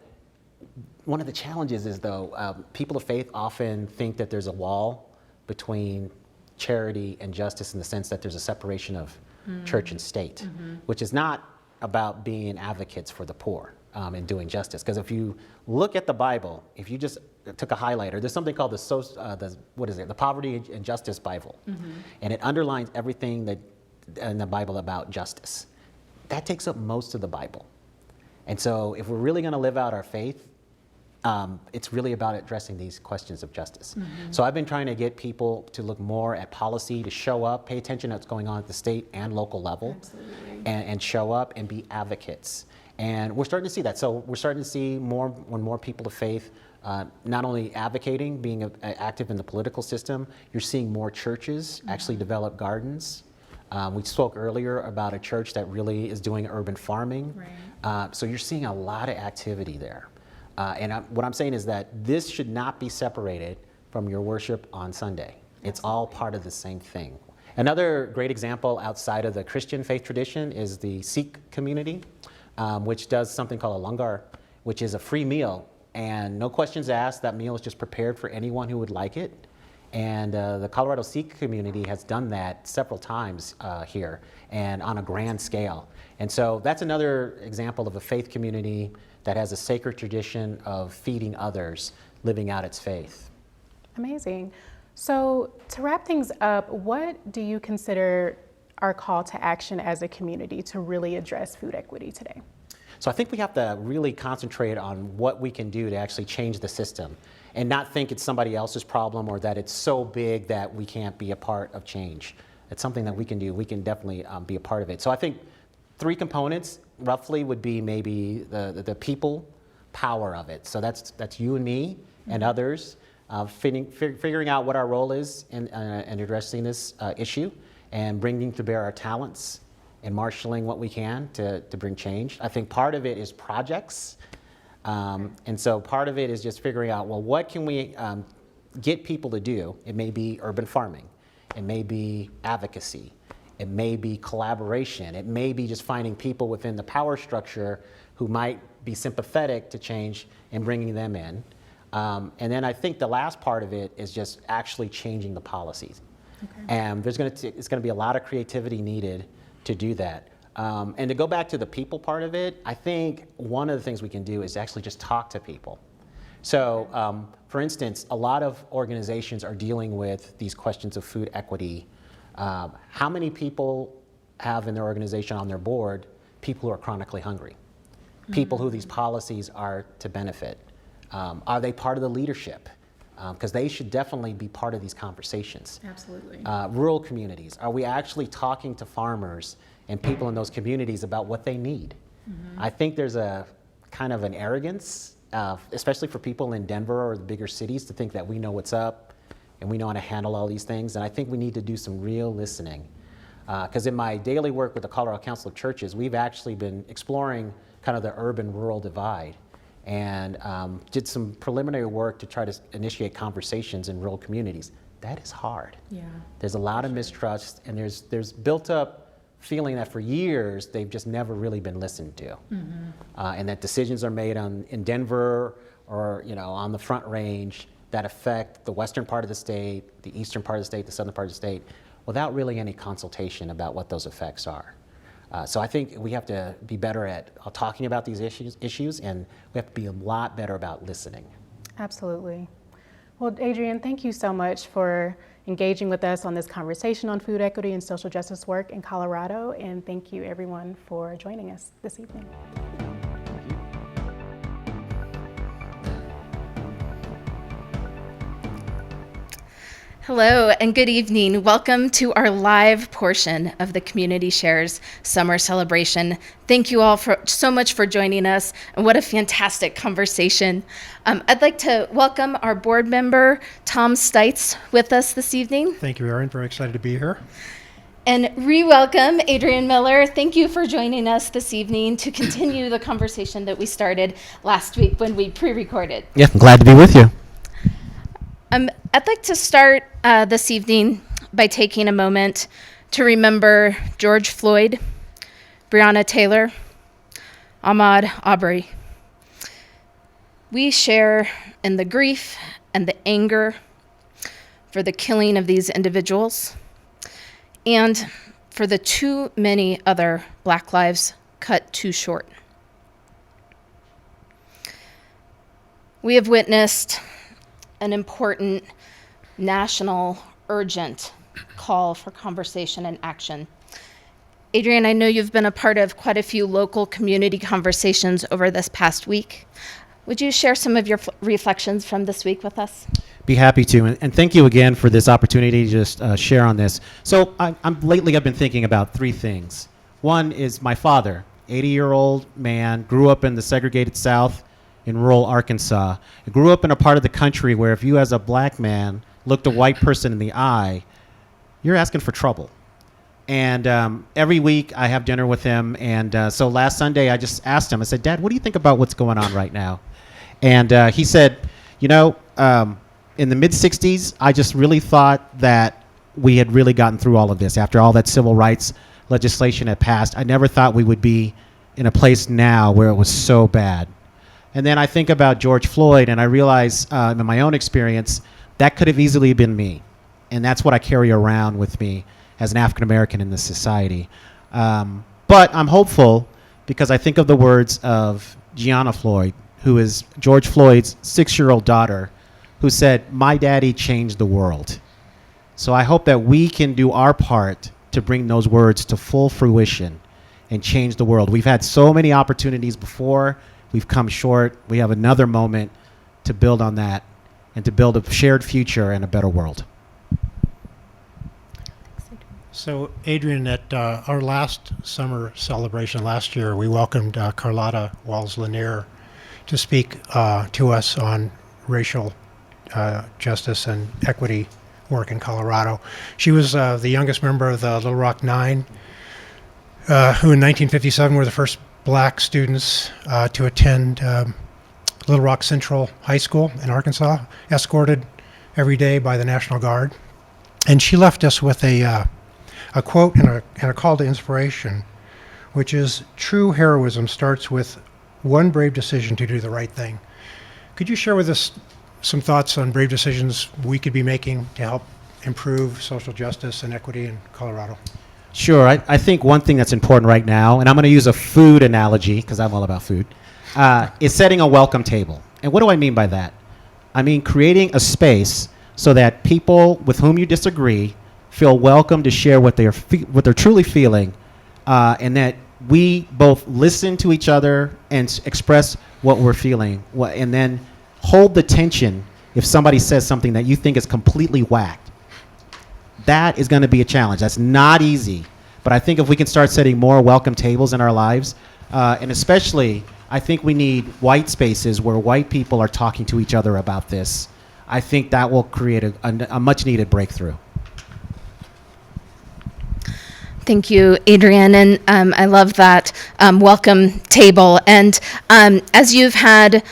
one of the challenges is though, people of faith often think that there's a wall between charity and justice in the sense that there's a separation of church and state, which is not about being advocates for the poor and doing justice. Because if you look at the Bible, if you just took a highlighter, there's something called the Poverty and Justice Bible. And it underlines everything that in the Bible about justice. That takes up most of the Bible. And so if we're really gonna live out our faith, it's really about addressing these questions of justice. So I've been trying to get people to look more at policy, to show up, pay attention to what's going on at the state and local level, and show up and be advocates. And we're starting to see that. So we're starting to see when more people of faith, not only advocating, being active in the political system, you're seeing more churches actually develop gardens. We spoke earlier about a church that really is doing urban farming. Right. So you're seeing a lot of activity there. What I'm saying is that this should not be separated from your worship on Sunday. It's all part of the same thing. Another great example outside of the Christian faith tradition is the Sikh community, which does something called a langar, which is a free meal. And no questions asked, that meal is just prepared for anyone who would like it. And the Colorado Sikh community has done that several times here and on a grand scale. And so that's another example of a faith community that has a sacred tradition of feeding others, living out its faith. Amazing. So to wrap things up, what do you consider our call to action as a community to really address food equity today? So I think we have to really concentrate on what we can do to actually change the system and not think it's somebody else's problem or that it's so big that we can't be a part of change. It's something that we can do. We can definitely be a part of it. So I think 3 components roughly would be maybe the people power of it. So that's you and me and others figuring out what our role is in addressing this issue and bringing to bear our talents and marshaling what we can to bring change. I think part of it is projects. And so part of it is just figuring out, well, what can we get people to do? It may be urban farming. It may be advocacy. It may be collaboration. It may be just finding people within the power structure who might be sympathetic to change and bringing them in. And then I think the last part of it is just actually changing the policies. Okay. And it's going to be a lot of creativity needed to do that. And to go back to the people part of it, I think one of the things we can do is actually just talk to people. So, for instance, a lot of organizations are dealing with these questions of food equity. How many people have in their organization on their board people who are chronically hungry? People who these policies are to benefit? Are they part of the leadership? Because they should definitely be part of these conversations. Absolutely. Rural communities, are we actually talking to farmers and people in those communities about what they need? I think there's a kind of an arrogance, especially for people in Denver or the bigger cities, to think that we know what's up and we know how to handle all these things. And I think we need to do some real listening. Because in my daily work with the Colorado Council of Churches, we've actually been exploring kind of the urban-rural divide and did some preliminary work to try to initiate conversations in rural communities. That is hard. Yeah. There's a lot of mistrust, and there's built up feeling that for years they've just never really been listened to, and that decisions are made in Denver or on the Front Range that affect the western part of the state, the eastern part of the state, the southern part of the state, without really any consultation about what those effects are. So I think we have to be better at talking about these issues, and we have to be a lot better about listening. Absolutely. Well, Adrian, thank you so much for engaging with us on this conversation on food equity and social justice work in Colorado, and thank you everyone for joining us this evening. Hello and good evening. Welcome to our live portion of the Community Shares Summer Celebration. Thank you all so much for joining us, and what a fantastic conversation. I'd like to welcome our board member, Tom Stites, with us this evening. Thank you, Erin. Very excited to be here. And re-welcome Adrian Miller. Thank you for joining us this evening to continue the conversation that we started last week when we pre-recorded. Yeah, I'm glad to be with you. I'd like to start this evening by taking a moment to remember George Floyd, Breonna Taylor, Ahmaud Arbery. We share in the grief and the anger for the killing of these individuals and for the too many other Black lives cut too short. We have witnessed an important national, urgent call for conversation and action. Adrian, I know you've been a part of quite a few local community conversations over this past week. Would you share some of your reflections from this week with us? Be happy to, and thank you again for this opportunity to just share on this. So lately I've been thinking about 3 things. One is my father, 80-year-old man, grew up in the segregated South in rural Arkansas. I grew up in a part of the country where if you as a Black man looked a white person in the eye, you're asking for trouble. And every week I have dinner with him, and so last Sunday I just asked him, I said, Dad, what do you think about what's going on right now? And he said, in the mid-'60s, I just really thought that we had really gotten through all of this. After all that civil rights legislation had passed, I never thought we would be in a place now where it was so bad. And then I think about George Floyd, and I realize in my own experience, that could have easily been me. And that's what I carry around with me as an African American in this society. But I'm hopeful because I think of the words of Gianna Floyd, who is George Floyd's 6-year-old daughter, who said, "My daddy changed the world." So I hope that we can do our part to bring those words to full fruition and change the world. We've had so many opportunities before. We've come short. We have another moment to build on that and to build a shared future and a better world. So, Adrian, at our last summer celebration last year, we welcomed Carlotta Walls-Lanier to speak to us on racial justice and equity work in Colorado. She was the youngest member of the Little Rock Nine, who in 1957 were the first black students to attend Little Rock Central High School in Arkansas, escorted every day by the National Guard. And she left us with a quote and a call to inspiration, which is, "True heroism starts with one brave decision to do the right thing." Could you share with us some thoughts on brave decisions we could be making to help improve social justice and equity in Colorado? Sure. I think one thing that's important right now, and I'm going to use a food analogy because I'm all about food, is setting a welcome table. And what do I mean by that? I mean creating a space so that people with whom you disagree feel welcome to share what they're truly feeling, and that we both listen to each other and express what we're feeling, and then hold the tension if somebody says something that you think is completely whacked. That is going to be a challenge. That's not easy. But I think if we can start setting more welcome tables in our lives, and especially I think we need white spaces where white people are talking to each other about this, I think that will create a much needed breakthrough. Thank you, Adrian, and I love that welcome table. And as you've had,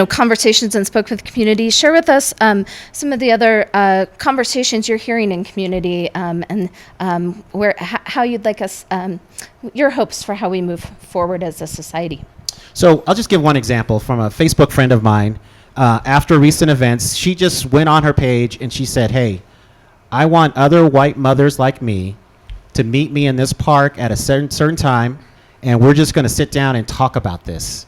conversations and spoke with community, share with us some of the other conversations you're hearing in community, and how you'd like us, your hopes for how we move forward as a society. So I'll just give one example from a Facebook friend of mine. After recent events, she just went on her page and she said, "Hey, I want other white mothers like me to meet me in this park at a certain time, and we're just going to sit down and talk about this."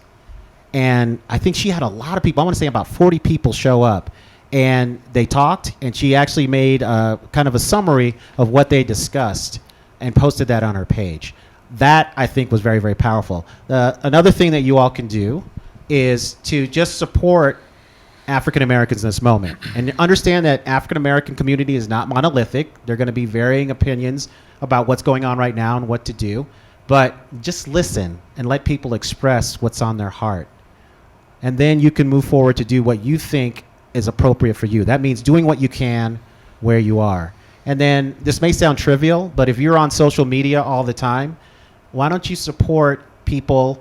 And I think she had a lot of people, I want to say about 40 people show up, and they talked, and she actually made kind of a summary of what they discussed and posted that on her page. That, I think, was very, very powerful. Another thing that you all can do is to just support African Americans in this moment, and understand that African American community is not monolithic. There are going to be varying opinions about what's going on right now and what to do, but just listen and let people express what's on their heart. And then you can move forward to do what you think is appropriate for you. That means doing what you can where you are. And then this may sound trivial, but if you're on social media all the time, why don't you support people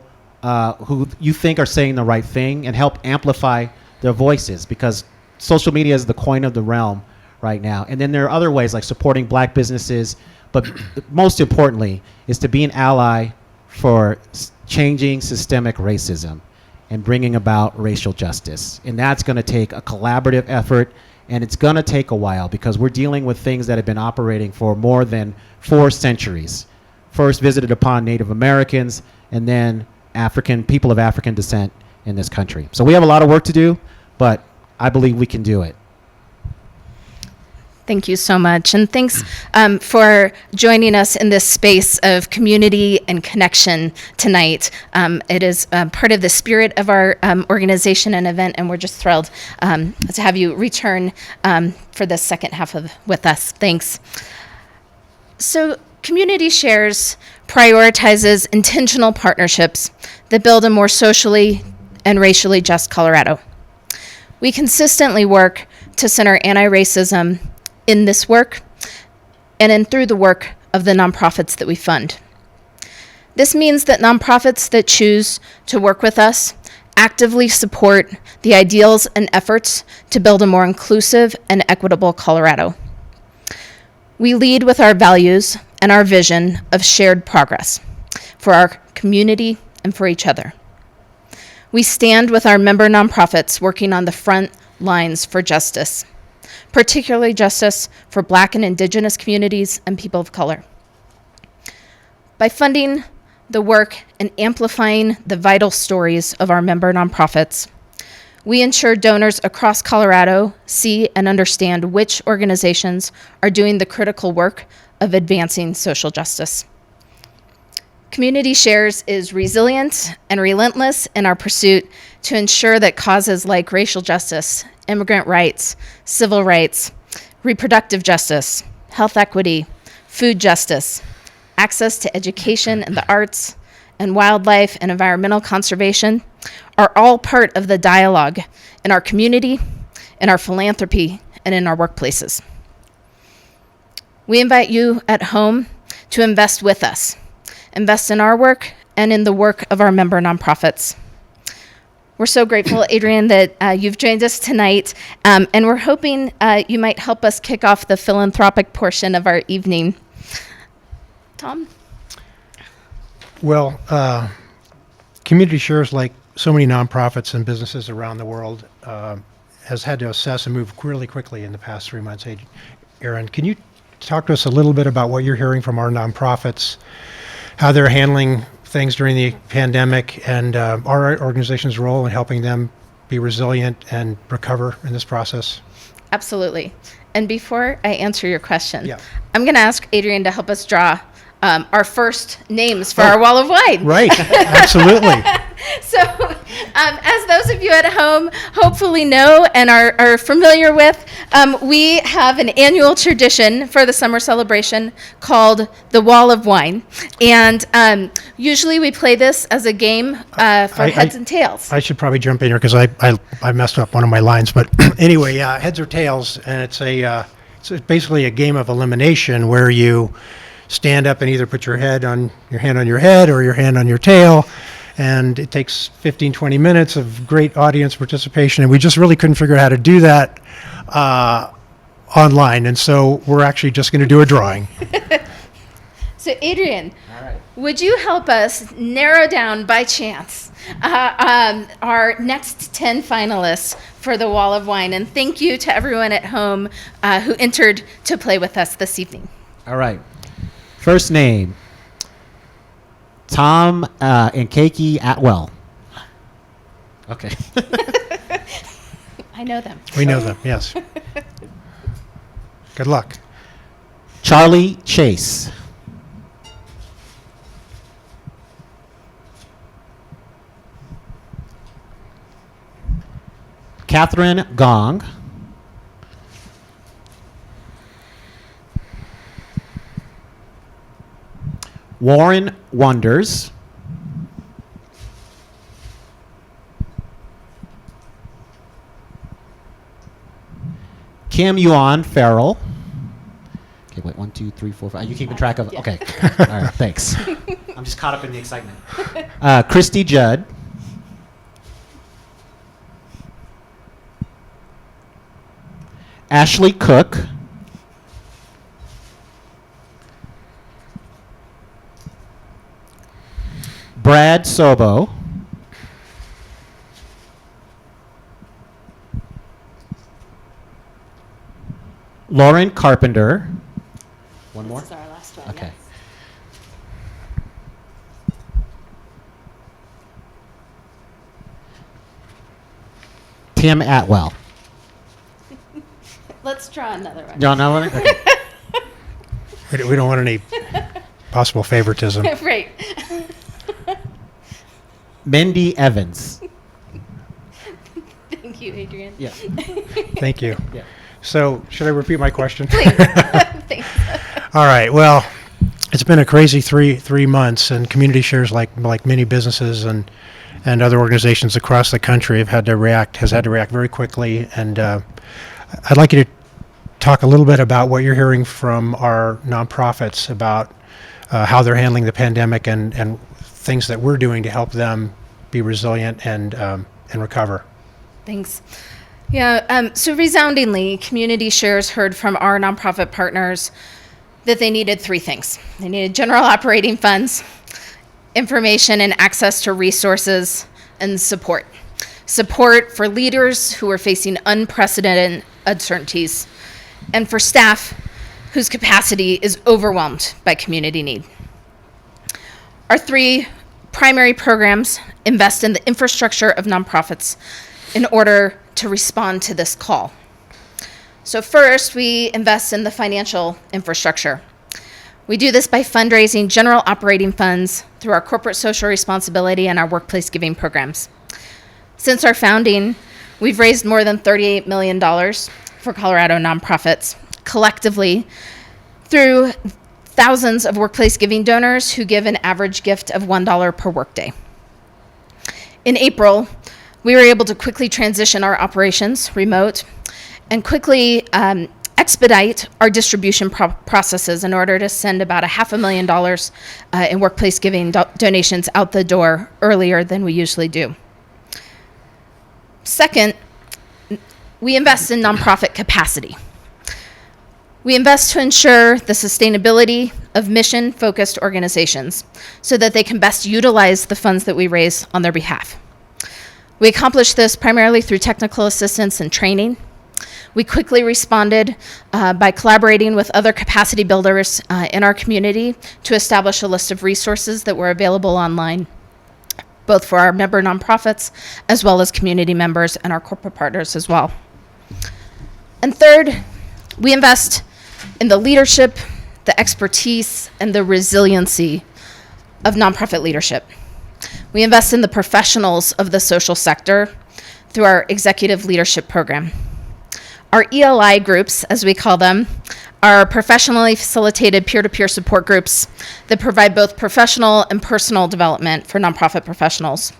who you think are saying the right thing and help amplify their voices, because social media is the coin of the realm right now. And then there are other ways like supporting black businesses, but most importantly is to be an ally for changing systemic racism and bringing about racial justice. And that's going to take a collaborative effort, and it's going to take a while because we're dealing with things that have been operating for more than 4 centuries. First visited upon Native Americans, and then people of African descent in this country. So we have a lot of work to do, but I believe we can do it. Thank you so much. And thanks for joining us in this space of community and connection tonight. It is part of the spirit of our organization and event, and we're just thrilled to have you return for the second half with us. Thanks. So Community Shares prioritizes intentional partnerships that build a more socially and racially just Colorado. We consistently work to center anti-racism in this work and through the work of the nonprofits that we fund. This means that nonprofits that choose to work with us actively support the ideals and efforts to build a more inclusive and equitable Colorado. We lead with our values and our vision of shared progress for our community and for each other. We stand with our member nonprofits working on the front lines for justice, particularly justice for Black and Indigenous communities and people of color. By funding the work and amplifying the vital stories of our member nonprofits, We ensure donors across Colorado see and understand which organizations are doing the critical work of advancing social justice. Community Shares is resilient and relentless in our pursuit to ensure that causes like racial justice, immigrant rights, civil rights, reproductive justice, health equity, food justice, access to education and the arts, and wildlife and environmental conservation are all part of the dialogue in our community, in our philanthropy, and in our workplaces. We invite you at home to invest with us, invest in our work and in the work of our member nonprofits. We're so grateful, Adrian, that you've joined us tonight, and we're hoping you might help us kick off the philanthropic portion of our evening. Tom? Well, Community Shares, like so many nonprofits and businesses around the world, has had to assess and move really quickly in the past 3 months. Aaron, can you talk to us a little bit about what you're hearing from our nonprofits, how they're handling things during the pandemic, and our organization's role in helping them be resilient and recover in this process? Absolutely. And before I answer your question, Yeah. I'm going to ask Adrian to help us draw our first names for our wall of wine. Right, absolutely. So, as those of you at home hopefully know and are familiar with, we have an annual tradition for the summer celebration called the Wall of Wine. And usually we play this as a game for heads and tails. I should probably jump in here because I messed up one of my lines. But anyway, heads or tails, and it's basically a game of elimination where you stand up and either put your hand on your head or your hand on your tail. And it takes 15, 20 minutes of great audience participation. And we just really couldn't figure out how to do that online. And so we're actually just going to do a drawing. So Adrian, would you help us narrow down by chance our next 10 finalists for the Wall of Wine? And thank you to everyone at home who entered to play with us this evening. All right. First name, Tom and Keiki Atwell. Okay. I know them. We know them, yes. Good luck. Charlie Chase. Catherine Gong. Warren Wonders. Kim Yuan Farrell. Okay, wait, 1, 2, 3, 4, 5. Are you keeping track of? Okay. All right, thanks. I'm just caught up in the excitement. Christy Judd. Ashley Cook. Brad Sobo. Lauren Carpenter. One more? This is our last one. Okay. Tim Atwell. Let's draw another one. John Allen? Okay. We don't want any possible favoritism. Right. Mindy Evans. Thank you, Adrian. Yeah. Thank you. Yeah. So, should I repeat my question? Please. Thanks. All right. Well, it's been a crazy three months, and Community Shares, like many businesses and other organizations across the country, has had to react very quickly. And I'd like you to talk a little bit about what you're hearing from our nonprofits about how they're handling the pandemic and things that we're doing to help them be resilient and recover. Thanks. Yeah, so resoundingly, Community Shares heard from our nonprofit partners that they needed three things. They needed general operating funds, information and access to resources, and support. Support for leaders who are facing unprecedented uncertainties, and for staff whose capacity is overwhelmed by community need. Our three primary programs invest in the infrastructure of nonprofits, in order to respond to this call. So first, we invest in the financial infrastructure. We do this by fundraising general operating funds through our corporate social responsibility and our workplace giving programs. Since our founding, we've raised more than $38 million for Colorado nonprofits, collectively through thousands of workplace giving donors who give an average gift of $1 per workday. In April, we were able to quickly transition our operations remote and quickly expedite our distribution processes in order to send about $500,000 in workplace giving donations out the door earlier than we usually do. Second, we invest in nonprofit capacity. We invest to ensure the sustainability of mission-focused organizations so that they can best utilize the funds that we raise on their behalf. We accomplish this primarily through technical assistance and training. We quickly responded by collaborating with other capacity builders in our community to establish a list of resources that were available online, both for our member nonprofits as well as community members and our corporate partners as well. And third, we invest in the leadership, the expertise, and the resiliency of nonprofit leadership. We invest in the professionals of the social sector through our executive leadership program. Our ELI groups, as we call them, are professionally facilitated peer-to-peer support groups that provide both professional and personal development for nonprofit professionals.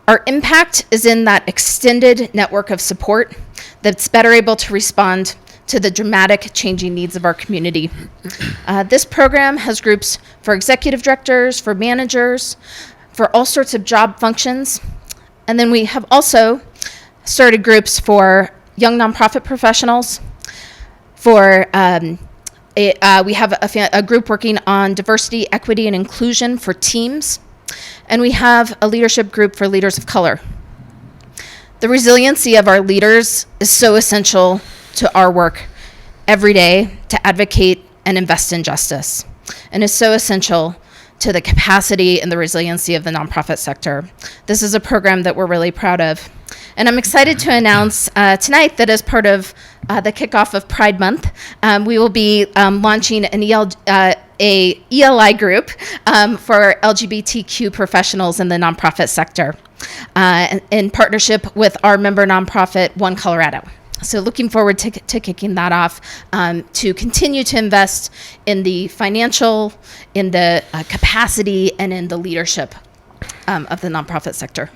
Our impact is in that extended network of support that's better able to respond to the dramatic changing needs of our community. This program has groups for executive directors, for managers, for all sorts of job functions. And then we have also started groups for young nonprofit professionals. We have a group working on diversity, equity, and inclusion for teams. And we have a leadership group for leaders of color. The resiliency of our leaders is so essential to our work every day to advocate and invest in justice, and is so essential to the capacity and the resiliency of the nonprofit sector. This is a program that we're really proud of. And I'm excited to announce tonight that as part of the kickoff of Pride Month, we will be launching an ELI group for LGBTQ professionals in the nonprofit sector in partnership with our member nonprofit, One Colorado. So looking forward to kicking that off to continue to invest in the financial, in the capacity, and in the leadership of the nonprofit sector.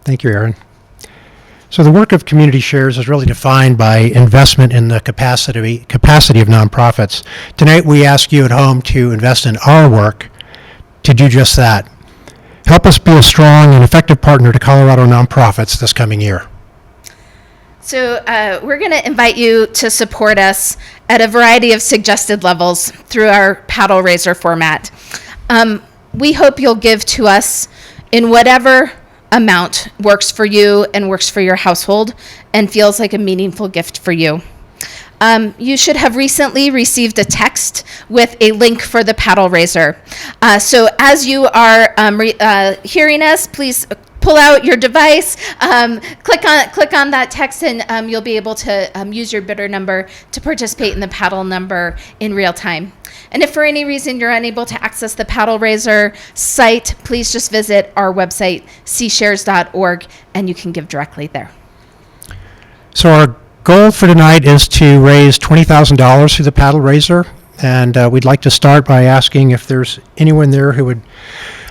Thank you, Erin. So the work of Community Shares is really defined by investment in the capacity of nonprofits. Tonight we ask you at home to invest in our work to do just that. Help us be a strong and effective partner to Colorado nonprofits this coming year. So we're going to invite you to support us at a variety of suggested levels through our paddle raiser format. We hope you'll give to us in whatever amount works for you and works for your household and feels like a meaningful gift for you. You should have recently received a text with a link for the paddle raiser. So as you are hearing us, please pull out your device, click on that text, and you'll be able to use your bidder number to participate in the paddle number in real time. And if for any reason you're unable to access the paddle raiser site, please just visit our website, cshares.org, and you can give directly there. So our goal for tonight is to raise $20,000 through the paddle raiser, and we'd like to start by asking if there's anyone there who would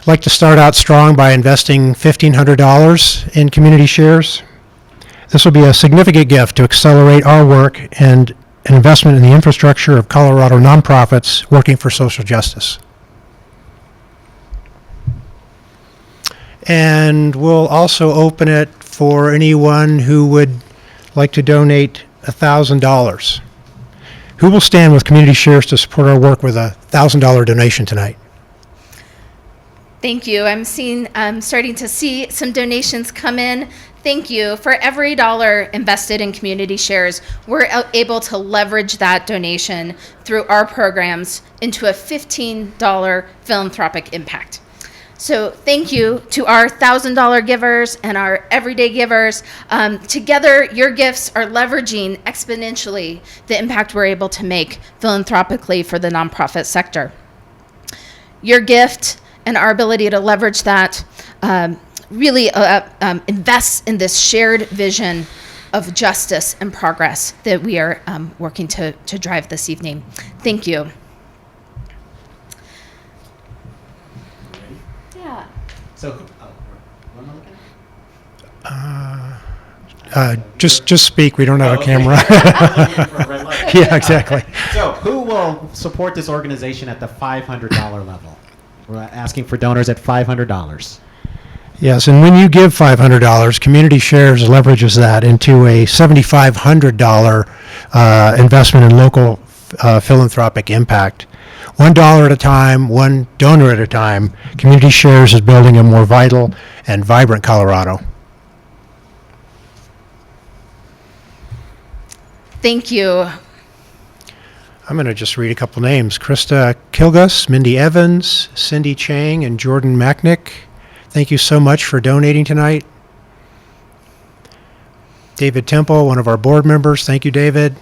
like to start out strong by investing $1,500 in Community Shares. This will be a significant gift to accelerate our work and an investment in the infrastructure of Colorado nonprofits working for social justice. And we'll also open it for anyone who would like to donate $1,000. Who will stand with Community Shares to support our work with a $1,000 donation tonight? Thank you. I'm starting to see some donations come in. Thank you. For every dollar invested in Community Shares, we're able to leverage that donation through our programs into a $15 philanthropic impact. So thank you to our $1,000 givers and our everyday givers. Together, your gifts are leveraging exponentially the impact we're able to make philanthropically for the nonprofit sector. Your gift and our ability to leverage that really invests in this shared vision of justice and progress that we are working to drive this evening. Thank you. Yeah. So, what am I looking at? Just speak. We don't have a camera. Yeah, exactly. So, who will support this organization at the $500 level? We're asking for donors at $500. Yes, and when you give $500, Community Shares leverages that into a $7,500 investment in local philanthropic impact. $1 at a time, one donor at a time, Community Shares is building a more vital and vibrant Colorado. Thank you. I'm going to just read a couple names. Krista Kilgus, Mindy Evans, Cindy Chang, and Jordan Macknick. Thank you so much for donating tonight. David Temple, one of our board members. Thank you, David.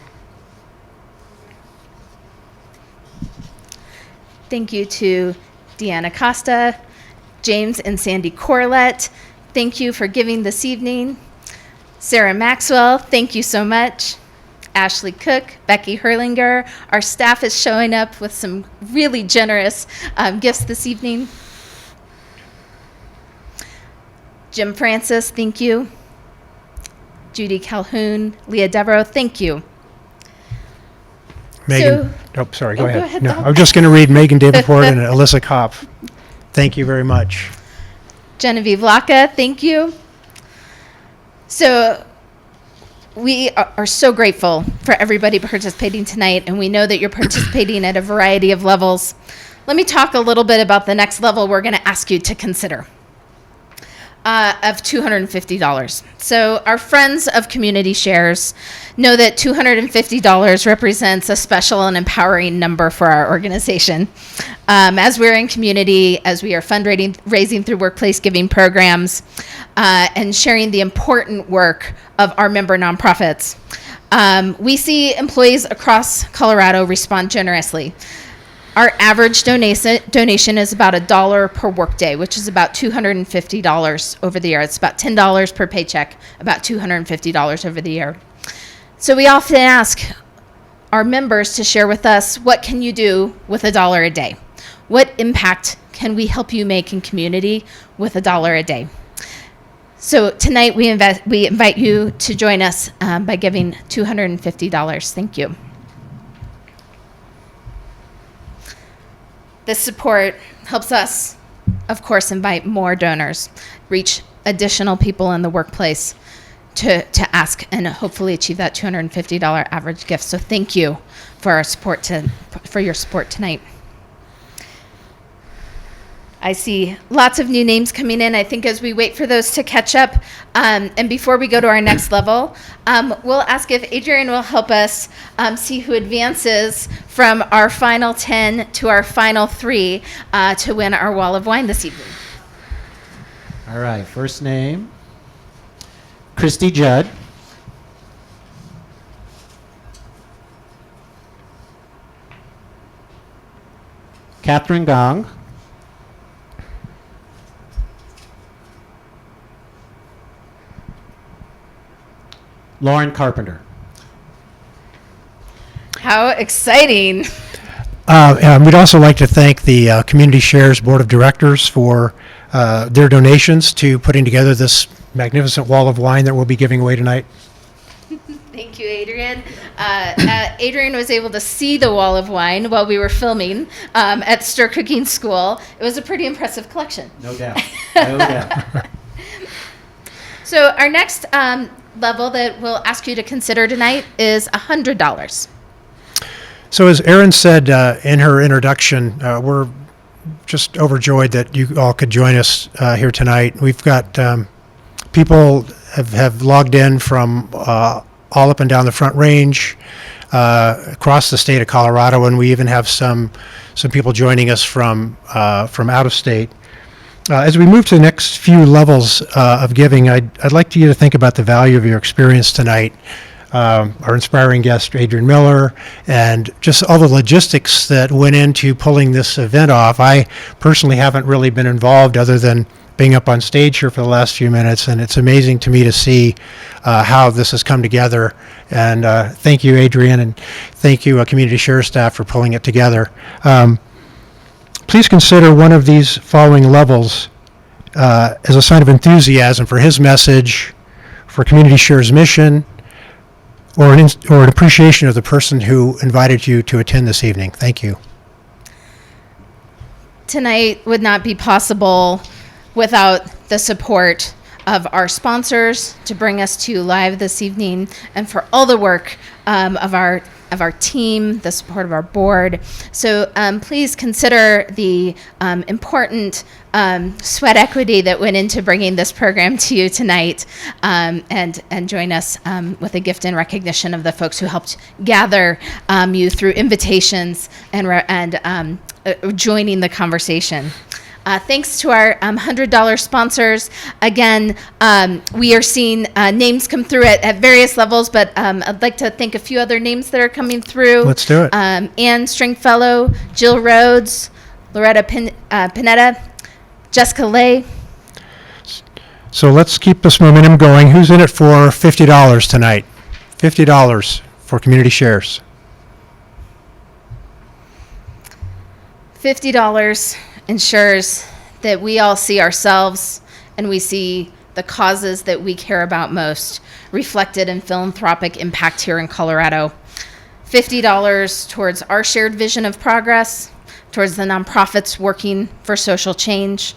Thank you to Deanna Costa, James and Sandy Corlett. Thank you for giving this evening. Sarah Maxwell, thank you so much. Ashley Cook, Becky Herlinger. Our staff is showing up with some really generous gifts this evening. Jim Francis, thank you. Judy Calhoun, Leah Devereaux, thank you. Megan, sorry, go ahead. ahead, No, Bob. I'm just going to read Megan Davenport and Alyssa Kopp. Thank you very much. Genevieve Laka, thank you. So we are so grateful for everybody participating tonight, and we know that you're participating at a variety of levels. Let me talk a little bit about the next level we're going to ask you to consider. Of $250. So our friends of Community Shares know that $250 represents a special and empowering number for our organization. As we're in community, as we are fundraising through workplace giving programs, and sharing the important work of our member nonprofits, we see employees across Colorado respond generously. Our average donation is about $1 per workday, which is about $250 over the year. It's about $10 per paycheck, about $250 over the year. So we often ask our members to share with us, what can you do with $1 a day? What impact can we help you make in community with $1 a day? So tonight we invite you to join us by giving $250. Thank you. This support helps us, of course, invite more donors, reach additional people in the workplace to ask and hopefully achieve that $250 average gift. So thank you for your support tonight. I see lots of new names coming in. I think as we wait for those to catch up, and before we go to our next level, we'll ask if Adrian will help us see who advances from our final 10 to our final 3 to win our wall of wine this evening. All right, first name, Christy Judd. Catherine Gong. Lauren Carpenter. How exciting. And we'd also like to thank the Community Shares Board of Directors for their donations to putting together this magnificent wall of wine that we'll be giving away tonight. Thank you, Adrian. Adrian was able to see the wall of wine while we were filming at Stir Cooking School. It was a pretty impressive collection. No doubt. No doubt. So our next level that we'll ask you to consider tonight is $100. So as Erin said in her introduction, we're just overjoyed that you all could join us here tonight. We've got people have logged in from all up and down the Front Range, across the state of Colorado, and we even have some people joining us from out of state. As we move to the next few levels of giving, I'd like you to think about the value of your experience tonight. Our inspiring guest, Adrian Miller, and just all the logistics that went into pulling this event off. I personally haven't really been involved other than being up on stage here for the last few minutes, and it's amazing to me to see how this has come together. And thank you, Adrian, and thank you, Community Share staff, for pulling it together. Please consider one of these following levels as a sign of enthusiasm for his message, for Community Share's mission, or an appreciation of the person who invited you to attend this evening. Thank you. Tonight would not be possible without the support of our sponsors to bring us to you live this evening, and for all the work of our team, the support of our board. So please consider the important sweat equity that went into bringing this program to you tonight, and join us with a gift in recognition of the folks who helped gather you through invitations and joining the conversation. Thanks to our $100 sponsors. Again, we are seeing names come through at various levels, but I'd like to thank a few other names that are coming through. Let's do it. Ann Stringfellow, Jill Rhodes, Loretta Pinetta, Jessica Lay. So let's keep this momentum going. Who's in it for $50 tonight? $50 for Community Shares. $50 ensures that we all see ourselves and we see the causes that we care about most reflected in philanthropic impact here in Colorado. $50 towards our shared vision of progress, towards the nonprofits working for social change,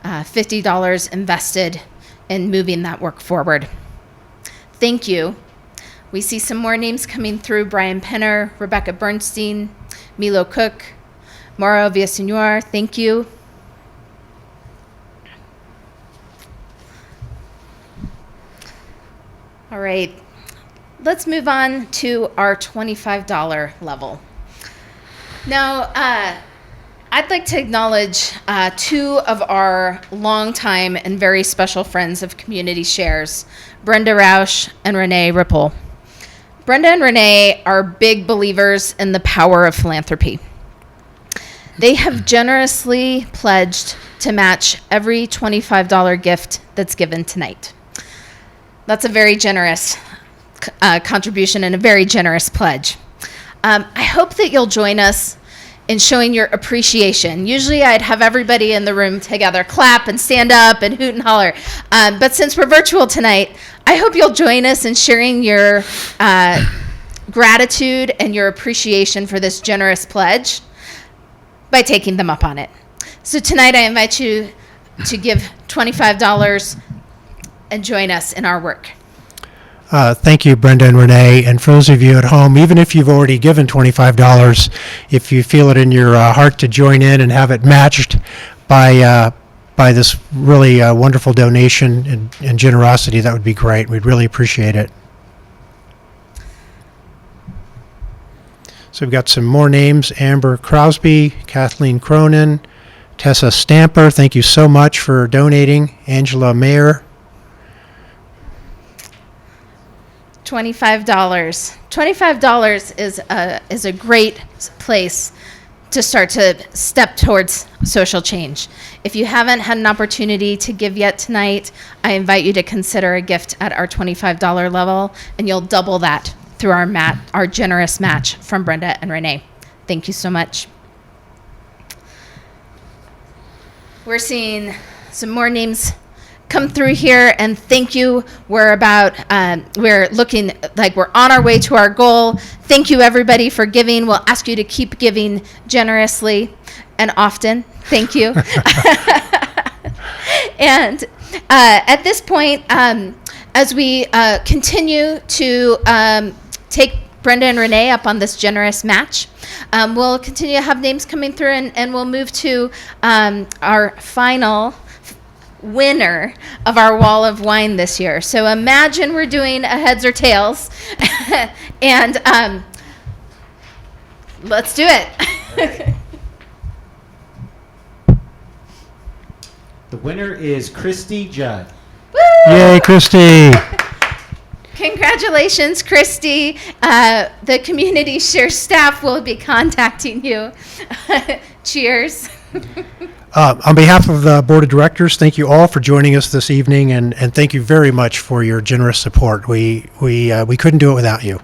$50 invested in moving that work forward. Thank you. We see some more names coming through: Brian Penner, Rebecca Bernstein, Milo Cook, Mauro Villasenor, thank you. All right, let's move on to our $25 level. Now, I'd like to acknowledge two of our longtime and very special friends of Community Shares, Brenda Rausch and Renee Ripple. Brenda and Renee are big believers in the power of philanthropy. They have generously pledged to match every $25 gift that's given tonight. That's a very generous contribution and a very generous pledge. I hope that you'll join us in showing your appreciation. Usually I'd have everybody in the room together clap and stand up and hoot and holler. But since we're virtual tonight, I hope you'll join us in sharing your gratitude and your appreciation for this generous pledge by taking them up on it. So tonight I invite you to give $25 and join us in our work. Thank you, Brenda and Renee. And for those of you at home, even if you've already given $25, if you feel it in your heart to join in and have it matched by this really wonderful donation and generosity, that would be great. We'd really appreciate it. So we've got some more names: Amber Crosby, Kathleen Cronin, Tessa Stamper. Thank you so much for donating. Angela Mayer. $25. $25 is a great place to start to step towards social change. If you haven't had an opportunity to give yet tonight, I invite you to consider a gift at our $25 level, and you'll double that through our generous match from Brenda and Renee. Thank you so much. We're seeing some more names come through here, and thank you. We're looking like we're on our way to our goal. Thank you, everybody, for giving. We'll ask you to keep giving generously and often. Thank you. And at this point, as we continue to take Brenda and Renee up on this generous match, we'll continue to have names coming through, and we'll move to our final winner of our wall of wine this year. So imagine we're doing a heads or tails, and let's do it. The winner is Christy Judd. Yay, Christy! Congratulations, Christy. The Community Share staff will be contacting you. Cheers. On behalf of the Board of Directors, thank you all for joining us this evening, and thank you very much for your generous support. We couldn't do it without you.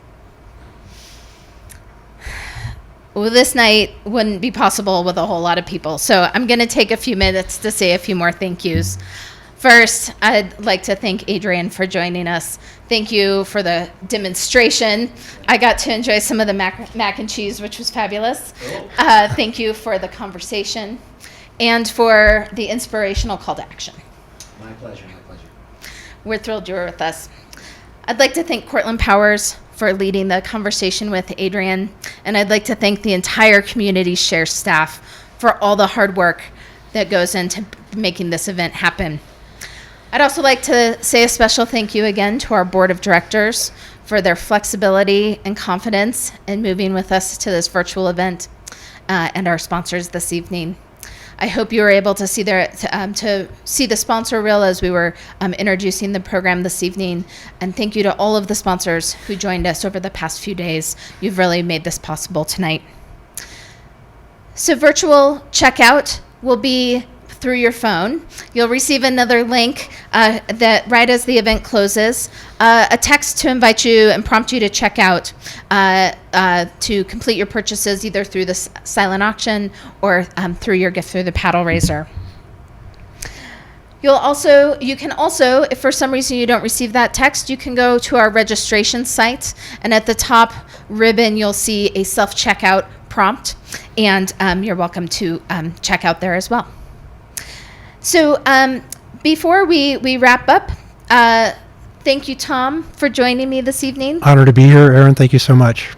Well, this night wouldn't be possible with a whole lot of people, so I'm going to take a few minutes to say a few more thank yous. First, I'd like to thank Adrian for joining us. Thank you for the demonstration. I got to enjoy some of the mac and cheese, which was fabulous. Thank you for the conversation and for the inspirational call to action. My pleasure, my pleasure. We're thrilled you were with us. I'd like to thank Cortland Powers for leading the conversation with Adrian, and I'd like to thank the entire Community Share staff for all the hard work that goes into making this event happen. I'd also like to say a special thank you again to our Board of Directors for their flexibility and confidence in moving with us to this virtual event, and our sponsors this evening. I hope you were able to see the sponsor reel as we were introducing the program this evening. And thank you to all of the sponsors who joined us over the past few days. You've really made this possible tonight. So virtual checkout will be through your phone. You'll receive another link that right as the event closes, a text to invite you and prompt you to check out to complete your purchases either through the silent auction or through your gift through the paddle raiser. You can also, if for some reason you don't receive that text, you can go to our registration site, and at the top ribbon you'll see a self-checkout prompt, and you're welcome to check out there as well. So before we wrap up, thank you, Tom, for joining me this evening. Honor to be here, Aaron. Thank you so much.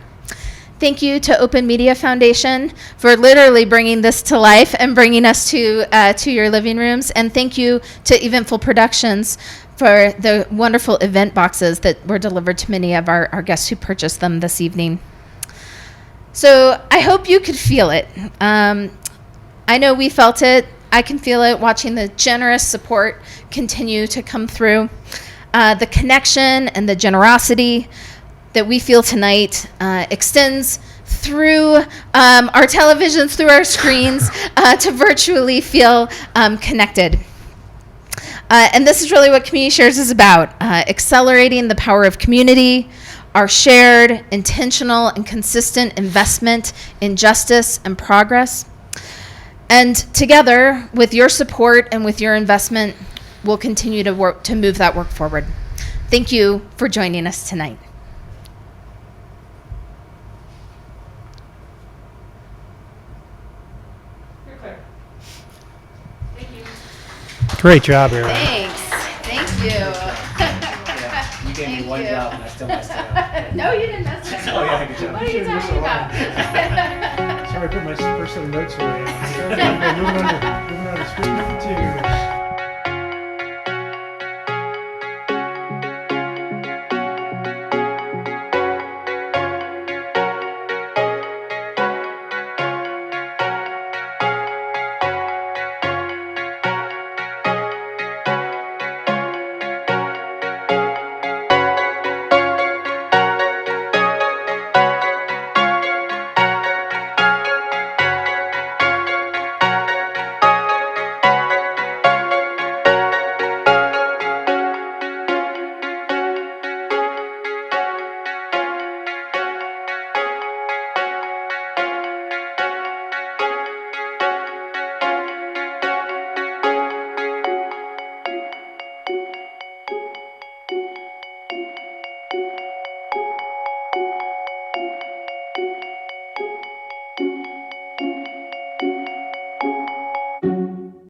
Thank you to Open Media Foundation for literally bringing this to life and bringing us to your living rooms. And thank you to Eventful Productions for the wonderful event boxes that were delivered to many of our guests who purchased them this evening. So I hope you could feel it. I know we felt it. I can feel it watching the generous support continue to come through. The connection and the generosity that we feel tonight extends through our televisions, through our screens, to virtually feel connected. And this is really what Community Shares is about, accelerating the power of community, our shared, intentional, and consistent investment in justice and progress. And together, with your support and with your investment, we'll continue to work to move that work forward. Thank you for joining us tonight. Great job, Aaron. Thanks. Thank you. You gave me one job and I still messed it up. No, you didn't mess it up. Oh, yeah, good job. What are you talking about? Sorry, I put my first set of notes away. Moving on to script number 2.